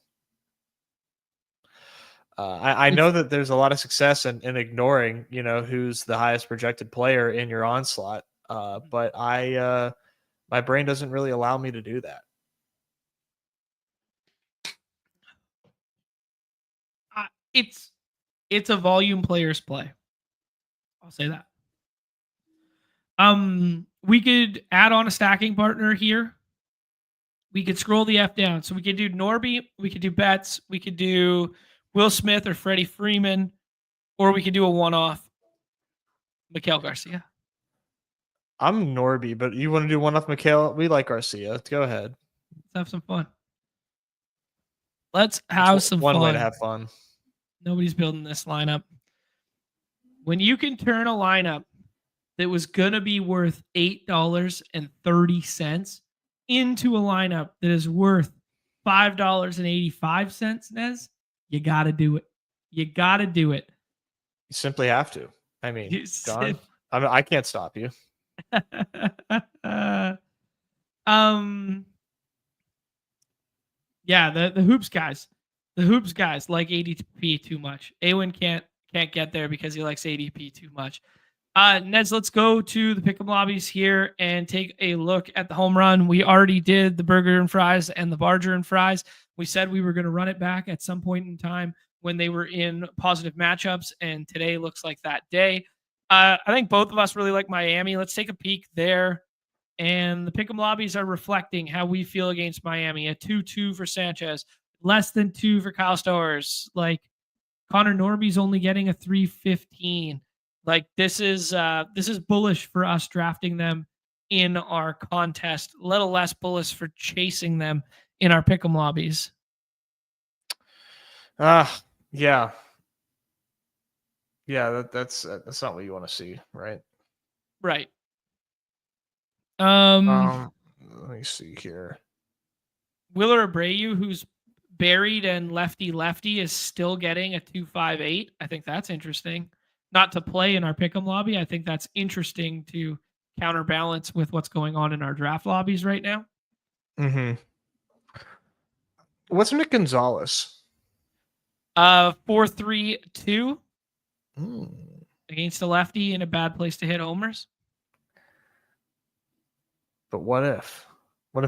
I know that there's a lot of success in ignoring, who's the highest projected player in your onslaught. But my brain doesn't really allow me to do that. It's a volume player's play. I'll say that. We could add on a stacking partner here. We could scroll the F down. So we could do Norby, we could do Betts, we could do Will Smith or Freddie Freeman, or we could do a one-off Mikael Garcia. I'm Norby, but you want to do one off Mikael? We like Garcia. Go ahead. Let's have some fun. Let's have some fun. One way to have fun. Nobody's building this lineup. When you can turn a lineup that was going to be worth $8.30 into a lineup that is worth $5.85, Nez, you got to do it. You got to do it. You simply have to. I mean, Jon, I can't stop you. Yeah, the hoops guys. The hoops guys like ADP too much. Awen can't get there because he likes ADP too much. Nez, let's go to the pick'em lobbies here and take a look at the home run. We already did the burger and fries and the Barger and fries. We said we were going to run it back at some point in time when they were in positive matchups, and today looks like that day. I think both of us really like Miami. Let's take a peek there. And the pick'em lobbies are reflecting how we feel against Miami. A 2-2 for Sanchez, less than 2 for Kyle Stowers. Like Connor Norby's only getting a 315. Like this is bullish for us drafting them in our contest. A little less bullish for chasing them in our pick'em lobbies. Yeah. Yeah, that's not what you want to see, right? Right. Let me see here. Willer Abreu, who's buried and lefty, is still getting a 258. I think that's interesting. Not to play in our pick'em lobby. I think that's interesting to counterbalance with what's going on in our draft lobbies right now. Mm-hmm. What's Nick Gonzalez? 4.32 against a lefty in a bad place to hit homers. But what if? What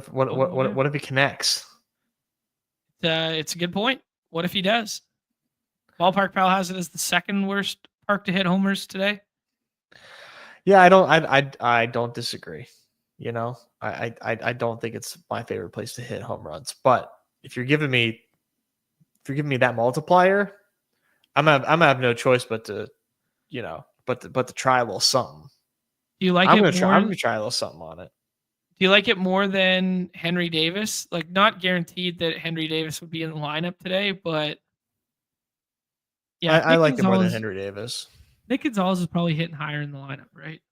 if he connects? It's a good point. What if he does? Ballpark Pal has it as the second worst park to hit homers today. Yeah, I don't disagree. I don't think it's my favorite place to hit home runs. But if you're giving me that multiplier, I'm gonna have no choice but to try a little something. Do you like I'm it more? I'm gonna try a little something on it. Do you like it more than Henry Davis? Like, not guaranteed that Henry Davis would be in the lineup today, but yeah, I like it more than Henry Davis. Nick Gonzalez is probably hitting higher in the lineup, right?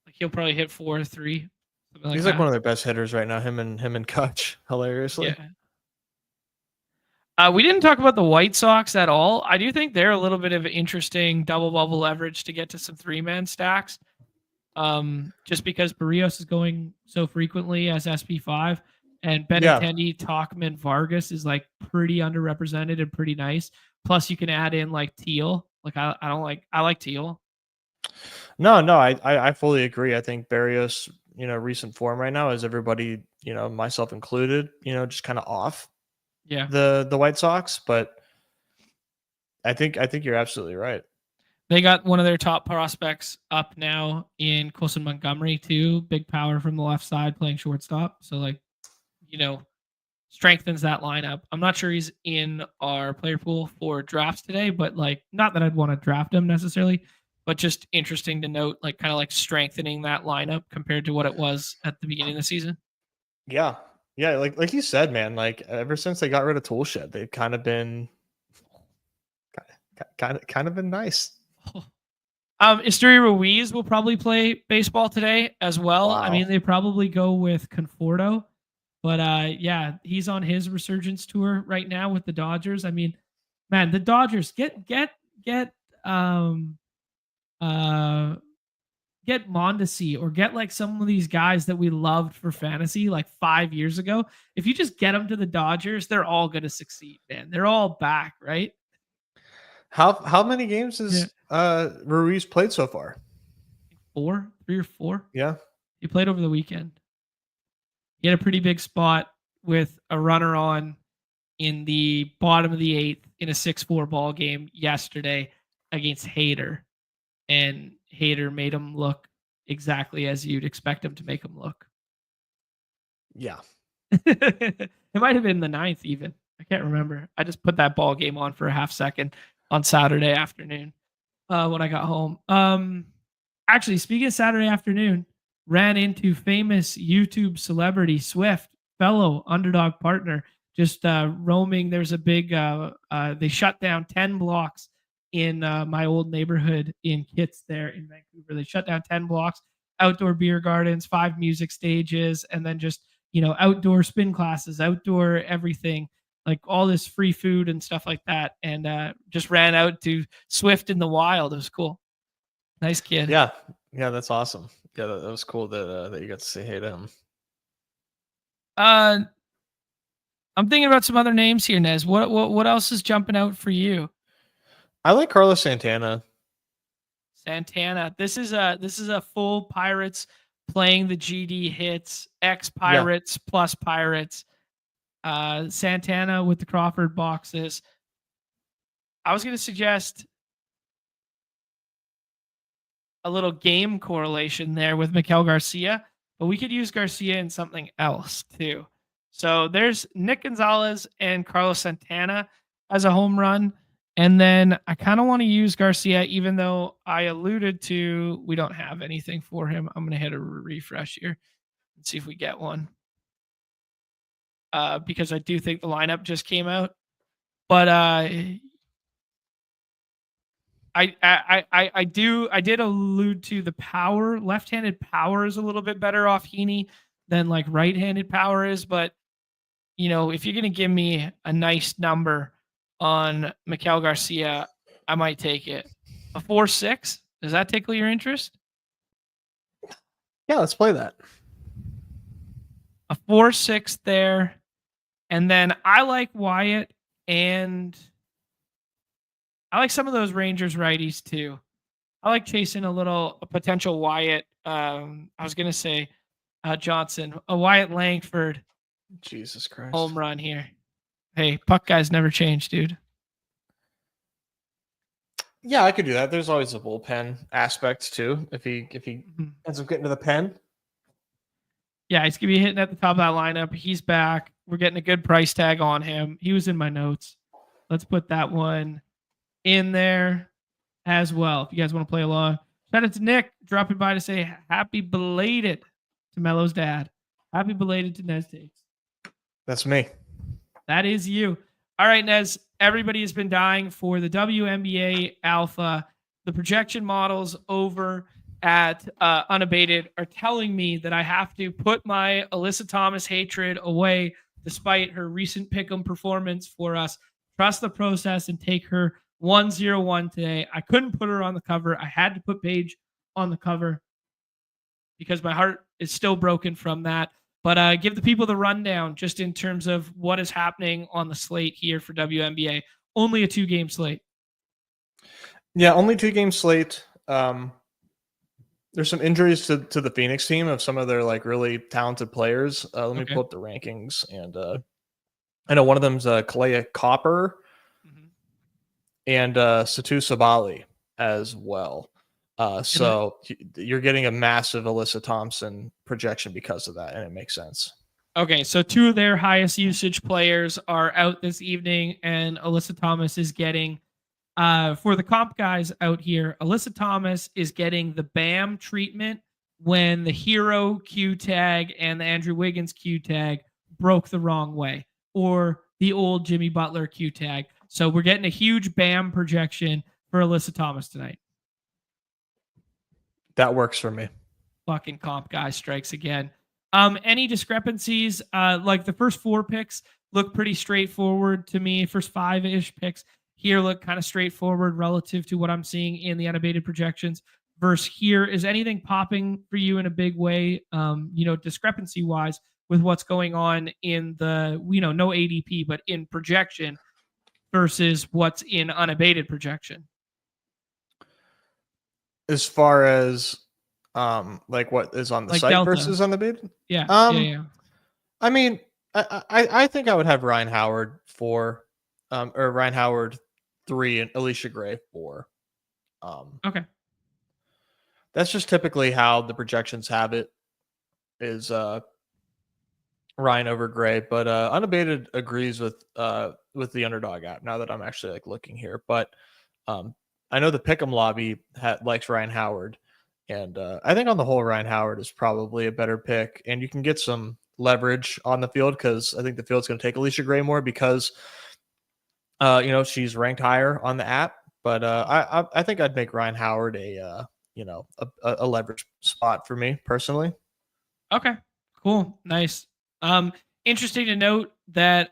Like he'll probably hit 4 or 3. He's like one of their best hitters right now. Him and Kutch, hilariously. We didn't talk about the White Sox at all. I do think they're a little bit of interesting double bubble leverage to get to some 3-man stacks. Just because Barrios is going so frequently as SP5, and Benintendi, Talkman, Vargas is like pretty underrepresented and pretty nice. Plus, you can add in like Teal. Like I like Teal. No, I fully agree. I think Barrios, recent form right now is everybody, myself included, just kind of off Yeah. the White Sox, but I think you're absolutely right. They got one of their top prospects up now in Colson Montgomery too. Big power from the left side playing shortstop. So like, strengthens that lineup. I'm not sure he's in our player pool for drafts today, but like, not that I'd want to draft him necessarily, but just interesting to note, like kind of like strengthening that lineup compared to what it was at the beginning of the season. Yeah. Yeah. Like you said, man, like ever since they got rid of Toolshed, they've kind of been been nice. Esteury Ruiz will probably play baseball today as well. Wow. I mean, they probably go with Conforto, but yeah, he's on his resurgence tour right now with the Dodgers. I mean, man, the Dodgers get Mondesi or get like some of these guys that we loved for fantasy like 5 years ago. If you just get them to the Dodgers, they're all going to succeed, man. They're all back, right? How many games has Ruiz played so far? 3 or 4. Yeah. He played over the weekend. He had a pretty big spot with a runner on in the bottom of the 8th in a 6-4 ball game yesterday against Hader. And Hader made him look exactly as you'd expect him to make him look. Yeah. It might have been the 9th even. I can't remember. I just put that ball game on for a half second on Saturday afternoon when I got home. Actually, speaking of Saturday afternoon, ran into famous YouTube celebrity Swift, fellow Underdog partner, just roaming. There's a big, they shut down 10 blocks in my old neighborhood in Kitts there in Vancouver. They shut down 10 blocks, outdoor beer gardens, 5 music stages, and then just, outdoor spin classes, outdoor everything, like all this free food and stuff like that. And just ran out to Swift in the wild. It was cool. Nice kid. Yeah. Yeah. That's awesome. Yeah. That was cool that you got to say hey to him. I'm thinking about some other names here, Nez. What else is jumping out for you? I like Carlos Santana. This is a full Pirates playing the GD hits, ex Pirates plus Pirates. Santana with the Crawford boxes. I was going to suggest a little game correlation there with Miguel Garcia, but we could use Garcia in something else too. So there's Nick Gonzalez and Carlos Santana as a home run. And then I kind of want to use Garcia, even though I alluded to we don't have anything for him. I'm going to hit a refresh here and see if we get one. Because I do think the lineup just came out. But I did allude to the power. Left-handed power is a little bit better off Heaney than like right-handed power is. But, if you're going to give me a nice number on Miguel Garcia, I might take it. A 4.6? Does that tickle your interest? Yeah, let's play that. A 4.6 there. And then I like Wyatt, and I like some of those Rangers righties too. I like chasing a potential Wyatt. I was going to say Johnson, a Wyatt Langford. Jesus Christ. Home run here. Hey, puck guys never change, dude. Yeah, I could do that. There's always a bullpen aspect too. If he ends up getting to the pen. Yeah, he's gonna be hitting at the top of that lineup. He's back. We're getting a good price tag on him. He was in my notes. Let's put that one in there as well. If you guys want to play along. Shout out to Nick dropping by to say happy belated to Mello's dad. Happy belated to Nez Takes. That's me. That is you. All right, Nez. Everybody has been dying for the WNBA Alpha. The projection models over at Unabated are telling me that I have to put my Alyssa Thomas hatred away despite her recent pick'em performance for us. Trust the process and take her 101 today. I couldn't put her on the cover. I had to put Paige on the cover because my heart is still broken from that. But give the people the rundown just in terms of what is happening on the slate here for WNBA. Only a 2-game slate. Yeah, only 2-game slate. There's some injuries to the Phoenix team of some of their like really talented players. Let me pull up the rankings, and I know one of them's Kalea Copper and Satu Sabali as well. So you're getting a massive Alyssa Thompson projection because of that, and it makes sense. Okay, so 2 of their highest usage players are out this evening, and Alyssa Thomas is getting, for the comp guys out here, Alyssa Thomas is getting the BAM treatment when the Hero Q tag and the Andrew Wiggins Q tag broke the wrong way, or the old Jimmy Butler Q tag. So we're getting a huge BAM projection for Alyssa Thomas tonight. That works for me. Fucking comp guy strikes again. Any discrepancies? Like the first 4 picks look pretty straightforward to me. First 5-ish picks here look kind of straightforward relative to what I'm seeing in the unabated projections. Versus here, is anything popping for you in a big way? Discrepancy wise with what's going on in the no ADP, but in projection versus what's in unabated projection. As far as like what is on the like site Delta versus on the bid? Yeah. I mean, I think I would have Ryan Howard 4, or Ryan Howard 3 and Alicia Gray 4. Okay. That's just typically how the projections have it, is Ryan over Gray, but Unabated agrees with the Underdog app now that I'm actually like looking here. But I know the Pick'em lobby likes Ryan Howard, and I think on the whole Ryan Howard is probably a better pick, and you can get some leverage on the field because I think the field's going to take Alicia Gray more because she's ranked higher on the app. But I think I'd make Ryan Howard a leverage spot for me personally. Okay, cool, nice. Interesting to note that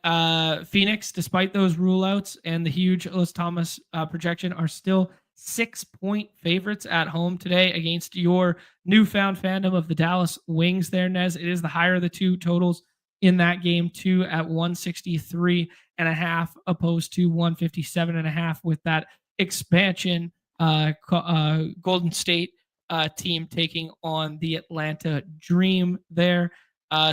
Phoenix, despite those rule outs and the huge Alyssa Thomas projection, are still 6-point favorites at home today against your newfound fandom of the Dallas Wings there, Nez. It is the higher of the 2 totals in that game, 2 at 163.5 opposed to 157.5 with that expansion Golden State team taking on the Atlanta Dream there.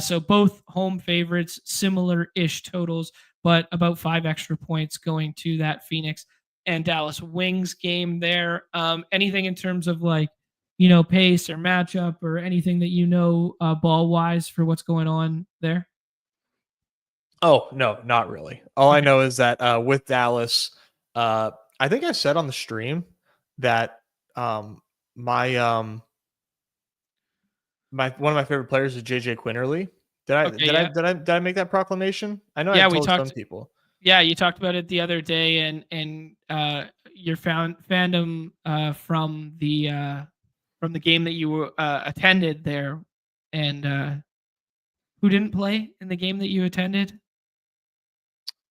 So both home favorites, similar-ish totals, but about 5 extra points going to that Phoenix and Dallas Wings game there. Anything in terms of pace or matchup or anything that ball-wise for what's going on there? Oh, no, not really. All I know is that with Dallas, I think I said on the stream that my one of my favorite players is JJ Quinterly. Did I make that proclamation? I know I told some people. Yeah, you talked about it the other day, and your fandom from the game that you attended there, and who didn't play in the game that you attended?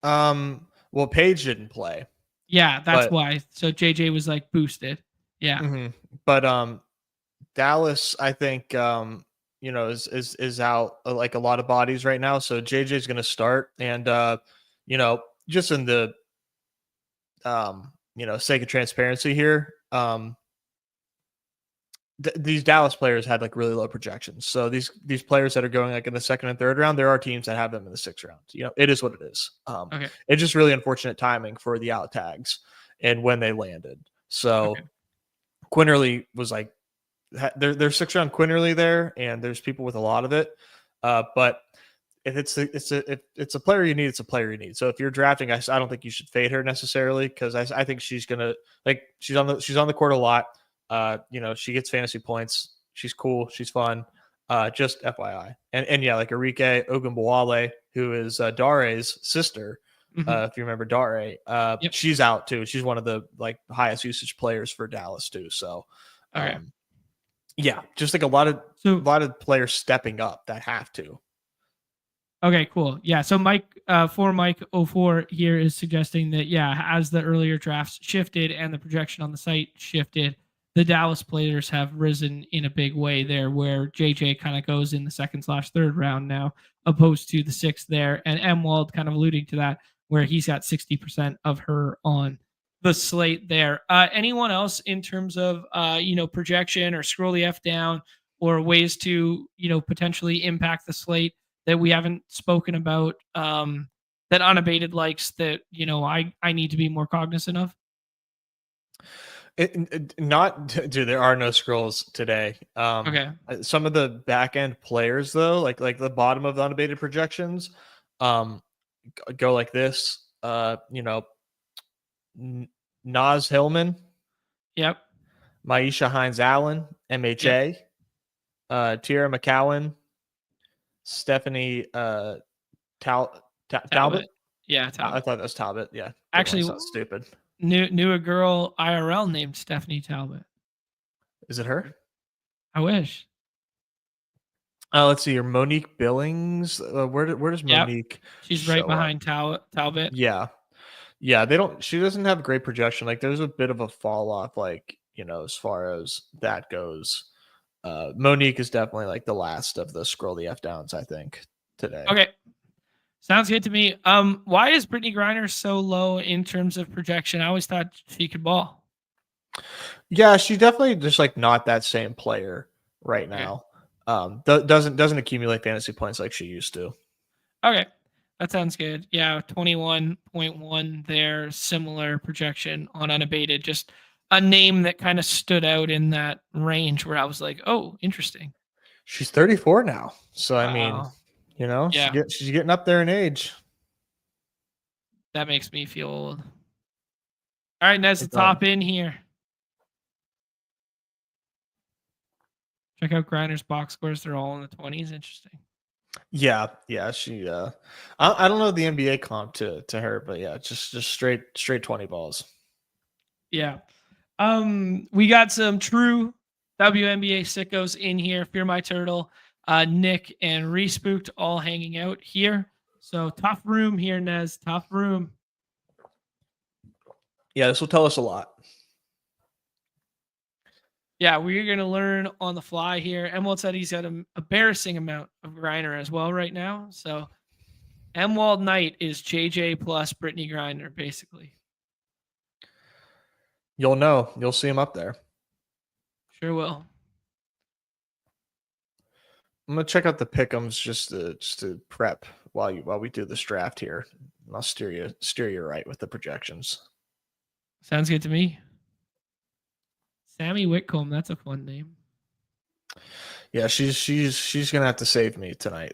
Well, Paige didn't play. Yeah, that's why. So JJ was like boosted. Yeah. Mm-hmm. But Dallas, I think is out like a lot of bodies right now. So JJ's going to start, and just in the sake of transparency here, these Dallas players had like really low projections. So these players that are going like in the 2nd and 3rd round, there are teams that have them in the 6th round. It is what it is. It's just really unfortunate timing for the out tags and when they landed. So Quinterly was like, there's 6th round Quinterly there, and there's people with a lot of it. But if it's a player you need, it's a player you need. So if you're drafting, I don't think you should fade her necessarily, because I think she's gonna she's on the court a lot. She gets fantasy points. She's cool. She's fun. Just FYI. And yeah, like Arike Ogunbowale, who is Dare's sister. If you remember Dare, she's out too. She's one of the highest usage players for Dallas too. So, yeah, just like a lot of players stepping up that have to. Okay, cool. Yeah. So Mike, for Mike 04 here is suggesting that, yeah, as the earlier drafts shifted and the projection on the site shifted, the Dallas players have risen in a big way there, where JJ kind of goes in the second/third round now, opposed to the sixth there. And M Wald kind of alluding to that, where he's got 60% of her on the slate there. Anyone else in terms of, projection or scroll the F down or ways to, potentially impact the slate that we haven't spoken about, that Unabated likes that, I need to be more cognizant of? Not dude, there are no scrolls today. Okay. Some of the back end players though, like the bottom of the unabated projections, go like this. Naz Hillman, Yep. Maisha Hines Allen, Yep. MHA, Tierra McCowan, Stephanie Talbot. Talbot. Yeah, I Talbot. thought that was Talbot. Yeah, didn't want to Actually, sound stupid. knew a girl IRL named Stephanie Talbot. Is it her? I wish. Let's see here. Monique Billings. Where does Yep. Monique She's right show up? behind Talbot. Yeah. Yeah, they don't. She doesn't have great projection. Like, there's a bit of a fall off. Like, as far as that goes, Monique is definitely like the last of the scroll the F downs, I think, today. Okay. Sounds good to me. Why is Brittany Griner so low in terms of projection? I always thought she could ball. Yeah, she's definitely just like not that same player right now. Doesn't accumulate fantasy points like she used to. Okay. That sounds good. Yeah, 21.1 there, similar projection on Unabated. Just a name that kind of stood out in that range where I was like, oh, interesting. She's 34 now. So, Wow. I mean, Yeah. she's getting up there in age. That makes me feel old. All right, Nez, the top in here. Check out Griner's box scores. They're all in the 20s. Interesting. Yeah. She I don't know the NBA comp to her, but yeah, just straight 20 balls. Yeah. We got some true WNBA sickos in here. Fear My Turtle, Nick, and Respooked all hanging out here. So tough room here, Nez. Tough room. Yeah, this will tell us a lot. Yeah, we're going to learn on the fly here. Emwald said he's got an embarrassing amount of Griner as well right now. So Emwald Knight is JJ plus Brittany Griner, basically. You'll know. You'll see him up there. Sure will. I'm gonna check out the pick'ems just to prep while we do this draft here. And I'll steer you right with the projections. Sounds good to me. Sammy Whitcomb, that's a fun name. Yeah, she's gonna have to save me tonight.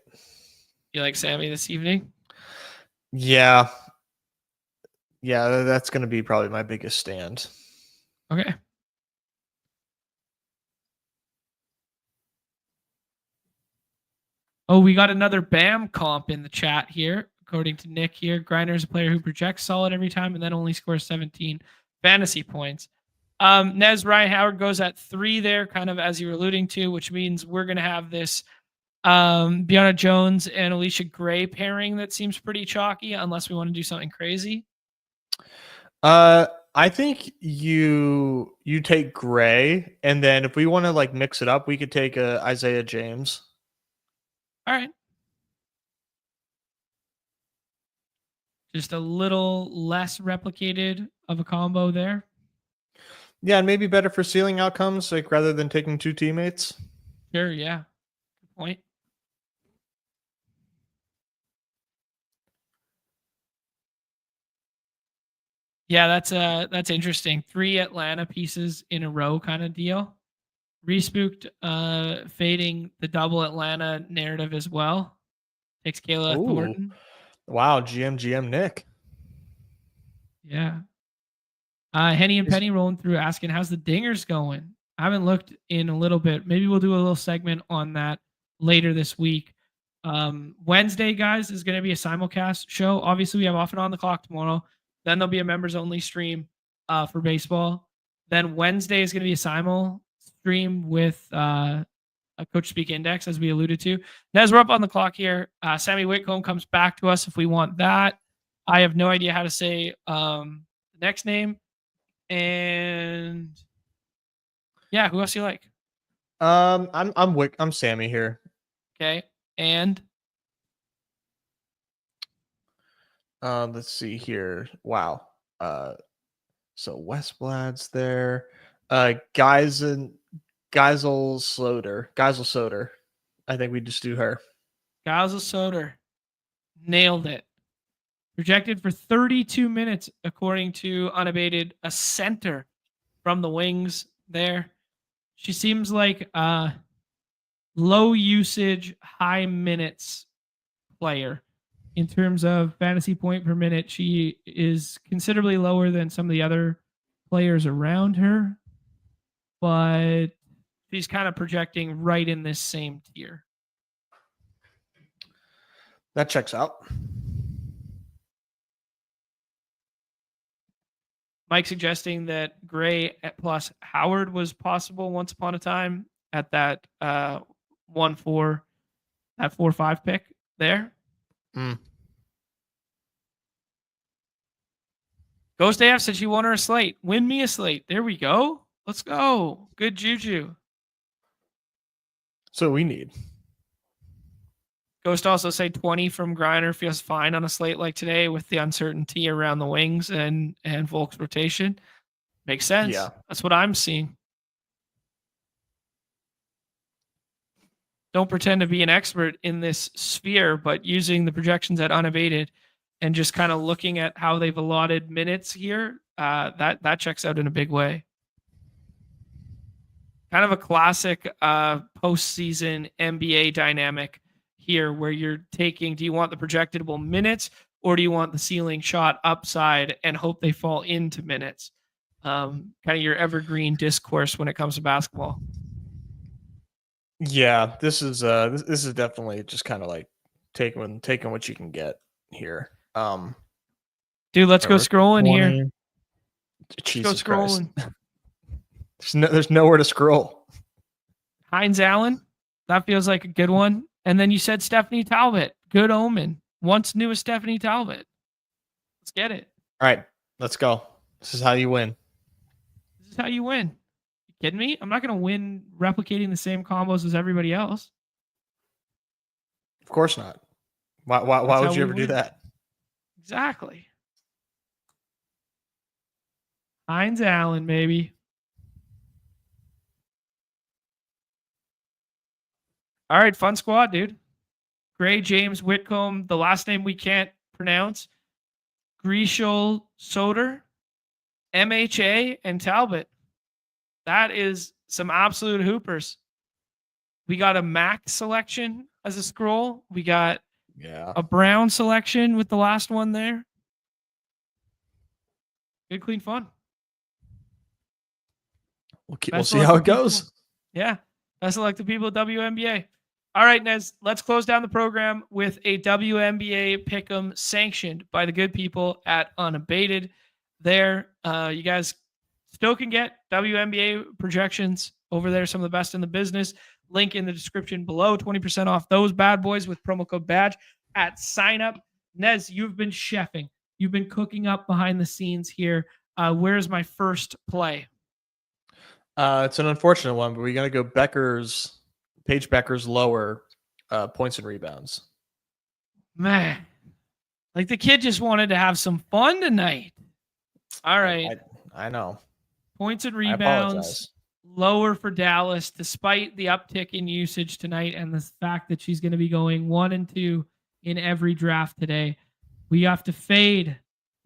You like Sammy this evening? Yeah, that's gonna be probably my biggest stand. Okay. Oh, we got another BAM comp in the chat here. According to Nick here, Griner is a player who projects solid every time and then only scores 17 fantasy points. Nez, Ryan Howard goes at 3 there, kind of as you were alluding to, which means we're going to have this Brianna Jones and Alicia Gray pairing that seems pretty chalky, unless we want to do something crazy. I think you take Gray, and then if we want to like mix it up, we could take Isaiah James. All right. Just a little less replicated of a combo there. Yeah, and maybe better for ceiling outcomes, like rather than taking 2 teammates. Sure, yeah. Good point. Yeah, that's interesting. 3 Atlanta pieces in a row kind of deal. Respooked fading the double Atlanta narrative as well. Takes Kayla Thornton. Wow, GM Nick. Yeah. Henny and Penny rolling through asking, how's the dingers going? I haven't looked in a little bit. Maybe we'll do a little segment on that later this week. Wednesday, guys, is going to be a simulcast show. Obviously, we have Off and On the Clock tomorrow. Then there'll be a members only stream for baseball. Then Wednesday is going to be a simul stream with Coach Speak Index, as we alluded to. Nez, we're up on the clock here. Sammy Whitcomb comes back to us if we want that. I have no idea how to say the next name. And yeah, who else do you like? I'm Sammy here. Okay. And let's see here. Wow. So Westblad's there. Geisel Soder. I think we just do her. Geisel Soder nailed it. Projected for 32 minutes, according to Unabated, a center from the wings there. She seems like a low usage, high minutes player. In terms of fantasy point per minute, she is considerably lower than some of the other players around her, but she's kind of projecting right in this same tier. That checks out. Mike suggesting that Gray plus Howard was possible once upon a time at that 1-4, that 4-5 pick there. Ghost AF said she won her a slate. Win me a slate. There we go. Let's go. Good juju. So we need. Ghost also say 20 from Griner feels fine on a slate like today with the uncertainty around the wings and Volk's rotation. Makes sense. Yeah. That's what I'm seeing. Don't pretend to be an expert in this sphere, but using the projections at Unabated and just kind of looking at how they've allotted minutes here, that checks out in a big way. Kind of a classic postseason NBA dynamic here where you're taking, do you want the projectable minutes or do you want the ceiling shot upside and hope they fall into minutes? Kind of your evergreen discourse when it comes to basketball. Yeah, this is definitely just kind of like taking what you can get here. Dude, let's go scrolling 20. Here. Jesus Christ. There's nowhere to scroll. Hines Allen, that feels like a good one. And then you said Stephanie Talbot, good omen. Once knew a Stephanie Talbot. Let's get it. All right, let's go. This is how you win. This is how you win. You kidding me? I'm not going to win replicating the same combos as everybody else. Of course not. Why would you ever do that? Exactly. Hines Allen, baby. All right, fun squad, dude. Gray, James, Whitcomb, the last name we can't pronounce. Grishol, Soder, MHA, and Talbot. That is some absolute hoopers. We got a Mac selection as a scroll. We got a Brown selection with the last one there. Good, clean fun. We'll see how it goes. Yeah. Best of luck to people at WNBA. All right, Nez, let's close down the program with a WNBA pick'em sanctioned by the good people at Unabated. There, you guys still can get WNBA projections over there, some of the best in the business. Link in the description below, 20% off those bad boys with promo code BADGE at sign up. Nez, you've been chefing. You've been cooking up behind the scenes here. Where's my first play? It's an unfortunate one, but we're going to go Paige Becker's lower points and rebounds. Man, like the kid just wanted to have some fun tonight. All right. I know. Points and rebounds lower for Dallas, despite the uptick in usage tonight and the fact that she's going to be going 1 and 2 in every draft today. We have to fade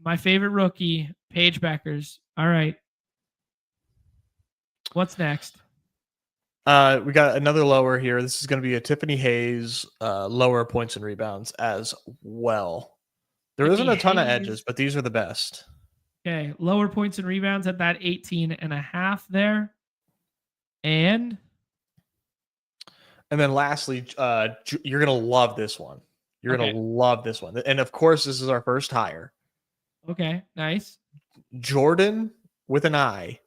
my favorite rookie, Paige Beckers. All right. What's next? We got another lower here. This is going to be a Tiffany Hayes lower points and rebounds as well. There isn't a ton of edges, but these are the best. Okay, lower points and rebounds at that 18.5 there. And then lastly, you're going to love this one. You're going to love this one. And of course, this is our first hire. Okay, nice. Jordan with an I.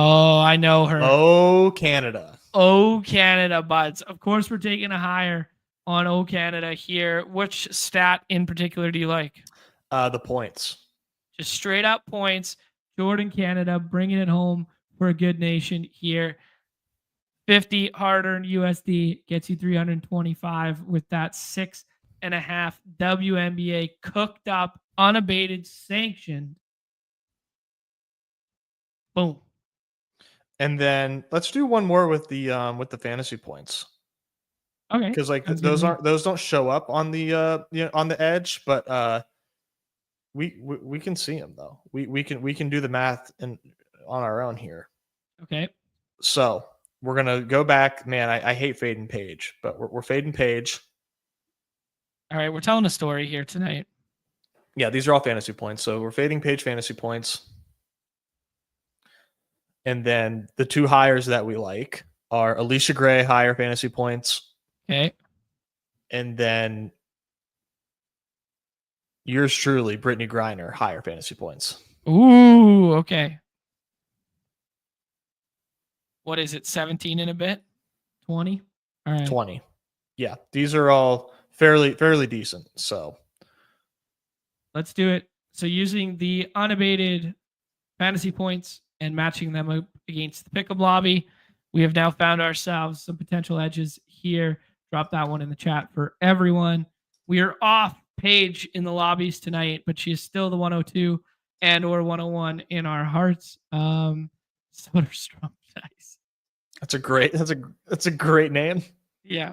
Oh, I know her. Oh, Canada. Oh, Canada, buds. Of course, we're taking a higher on Oh, Canada here. Which stat in particular do you like? The points. Just straight up points. Jordan, Canada, bringing it home for a good nation here. 50 hard-earned USD gets you 325 with that 6.5 WNBA cooked up, unabated, sanctioned. Boom. And then let's do one more with the fantasy points. Okay. Because like those don't show up on the on the edge, but we can see them though. We can do the math on our own here. Okay. So we're gonna go back. Man, I hate fading Page, but we're fading Page. All right, we're telling a story here tonight. Yeah, these are all fantasy points. So we're fading Page fantasy points. And then the two hires that we like are Alicia Gray, higher fantasy points. Okay. And then yours truly, Brittany Griner, higher fantasy points. Ooh, okay. What is it, 17 and a bit? 20? All right. 20. Yeah, these are all fairly decent. So let's do it. So using the unabated fantasy points and matching them up against the pick'em lobby, we have now found ourselves some potential edges here. Drop that one in the chat for everyone. We are off Page in the lobbies tonight, but she is still the 102 and or 101 in our hearts. Soda Strong Dice. That's a great name. Yeah.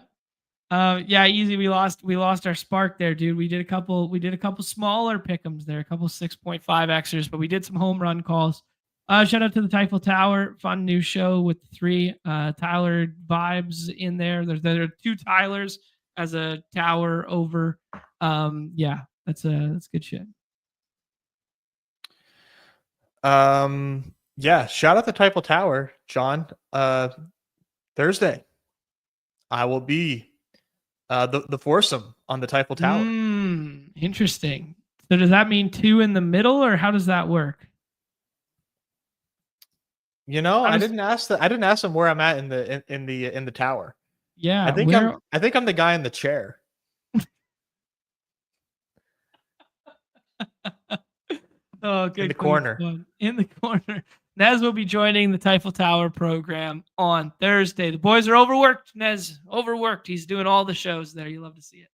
Yeah, easy. We lost our spark there, dude. We did a couple smaller pick'ems there, a couple 6.5 Xers, but we did some home run calls. Shout out to the Typhel Tower, fun new show with 3 Tyler vibes in there. There are 2 Tylers as a tower over. Yeah, that's good shit. Yeah, shout out the Typhel Tower, John. Thursday, I will be the foursome on the Typhel Tower. Interesting. So does that mean 2 in the middle, or how does that work? You know, I didn't ask them where I'm at in the tower. Yeah, I think I'm the guy in the chair. Oh, good. In the corner. In the corner. Nez will be joining the Typhel Tower program on Thursday. The boys are overworked. Nez overworked. He's doing all the shows there. You love to see it.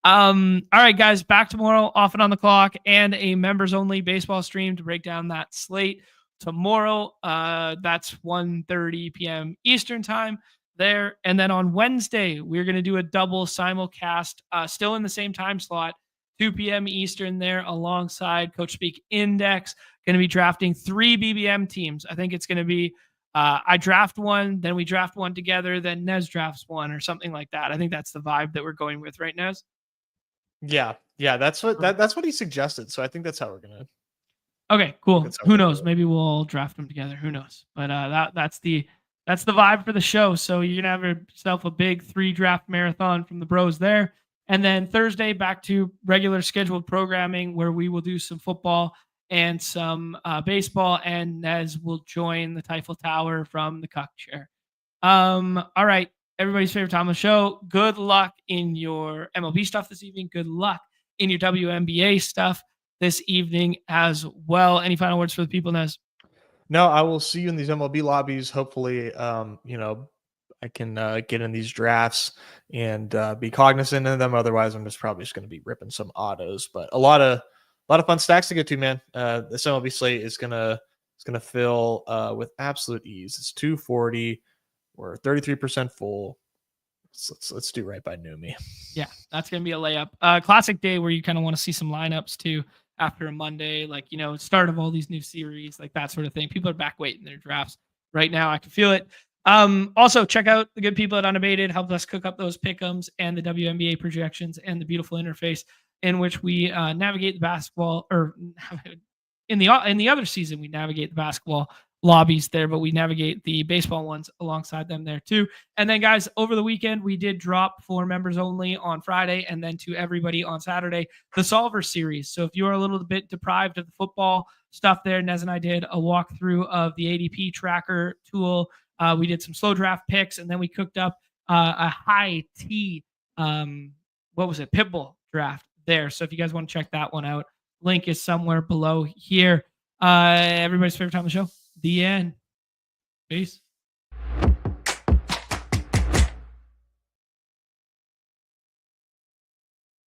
All right, guys, back tomorrow, off and on the clock, and a members only baseball stream to break down that slate tomorrow. That's 1:30 p.m. Eastern time there. And then on Wednesday, we're going to do a double simulcast, still in the same time slot, 2 p.m. Eastern there, alongside Coach Speak Index. Going to be drafting 3 BBM teams. I think it's going to be I draft one, then we draft one together, then Nez drafts one, or something like that. I think that's the vibe that we're going with, right, Nez? Yeah, that's what he suggested. So I think that's how we're gonna. Okay, cool. Who knows? Maybe we'll all draft them together. Who knows? But that's the vibe for the show. So you're gonna have yourself a big 3 draft marathon from the bros there. And then Thursday, back to regular scheduled programming where we will do some football and some baseball, and Nez will join the Typhel Tower from the Cuck chair. All right, everybody's favorite time on the show. Good luck in your MLB stuff this evening. Good luck in your WNBA stuff this evening as well. Any final words for the people, Nez? No, I will see you in these MLB lobbies. Hopefully, I can get in these drafts and be cognizant of them. Otherwise, I'm probably just going to be ripping some autos. But a lot of fun stacks to get to, man. This MLB slate is gonna fill with absolute ease. It's 240. We're 33% full. Let's do right by Numi. Yeah, that's gonna be a layup. Classic day where you kind of want to see some lineups too after a Monday, like start of all these new series, like that sort of thing. People are back waiting their drafts right now. I can feel it. Also, check out the good people at Unabated. Help us cook up those pick'ems and the WNBA projections and the beautiful interface in which we navigate the basketball, or in the other season we navigate the basketball lobbies there, but we navigate the baseball ones alongside them there too. And then, guys, over the weekend, we did drop for members only on Friday and then to everybody on Saturday, the Solver series. So if you are a little bit deprived of the football stuff there, Nez and I did a walkthrough of the ADP tracker tool. We did some slow draft picks, and then we cooked up a high T, Pitbull draft there. So if you guys want to check that one out, link is somewhere below here. Everybody's favorite time of the show, the end. Peace.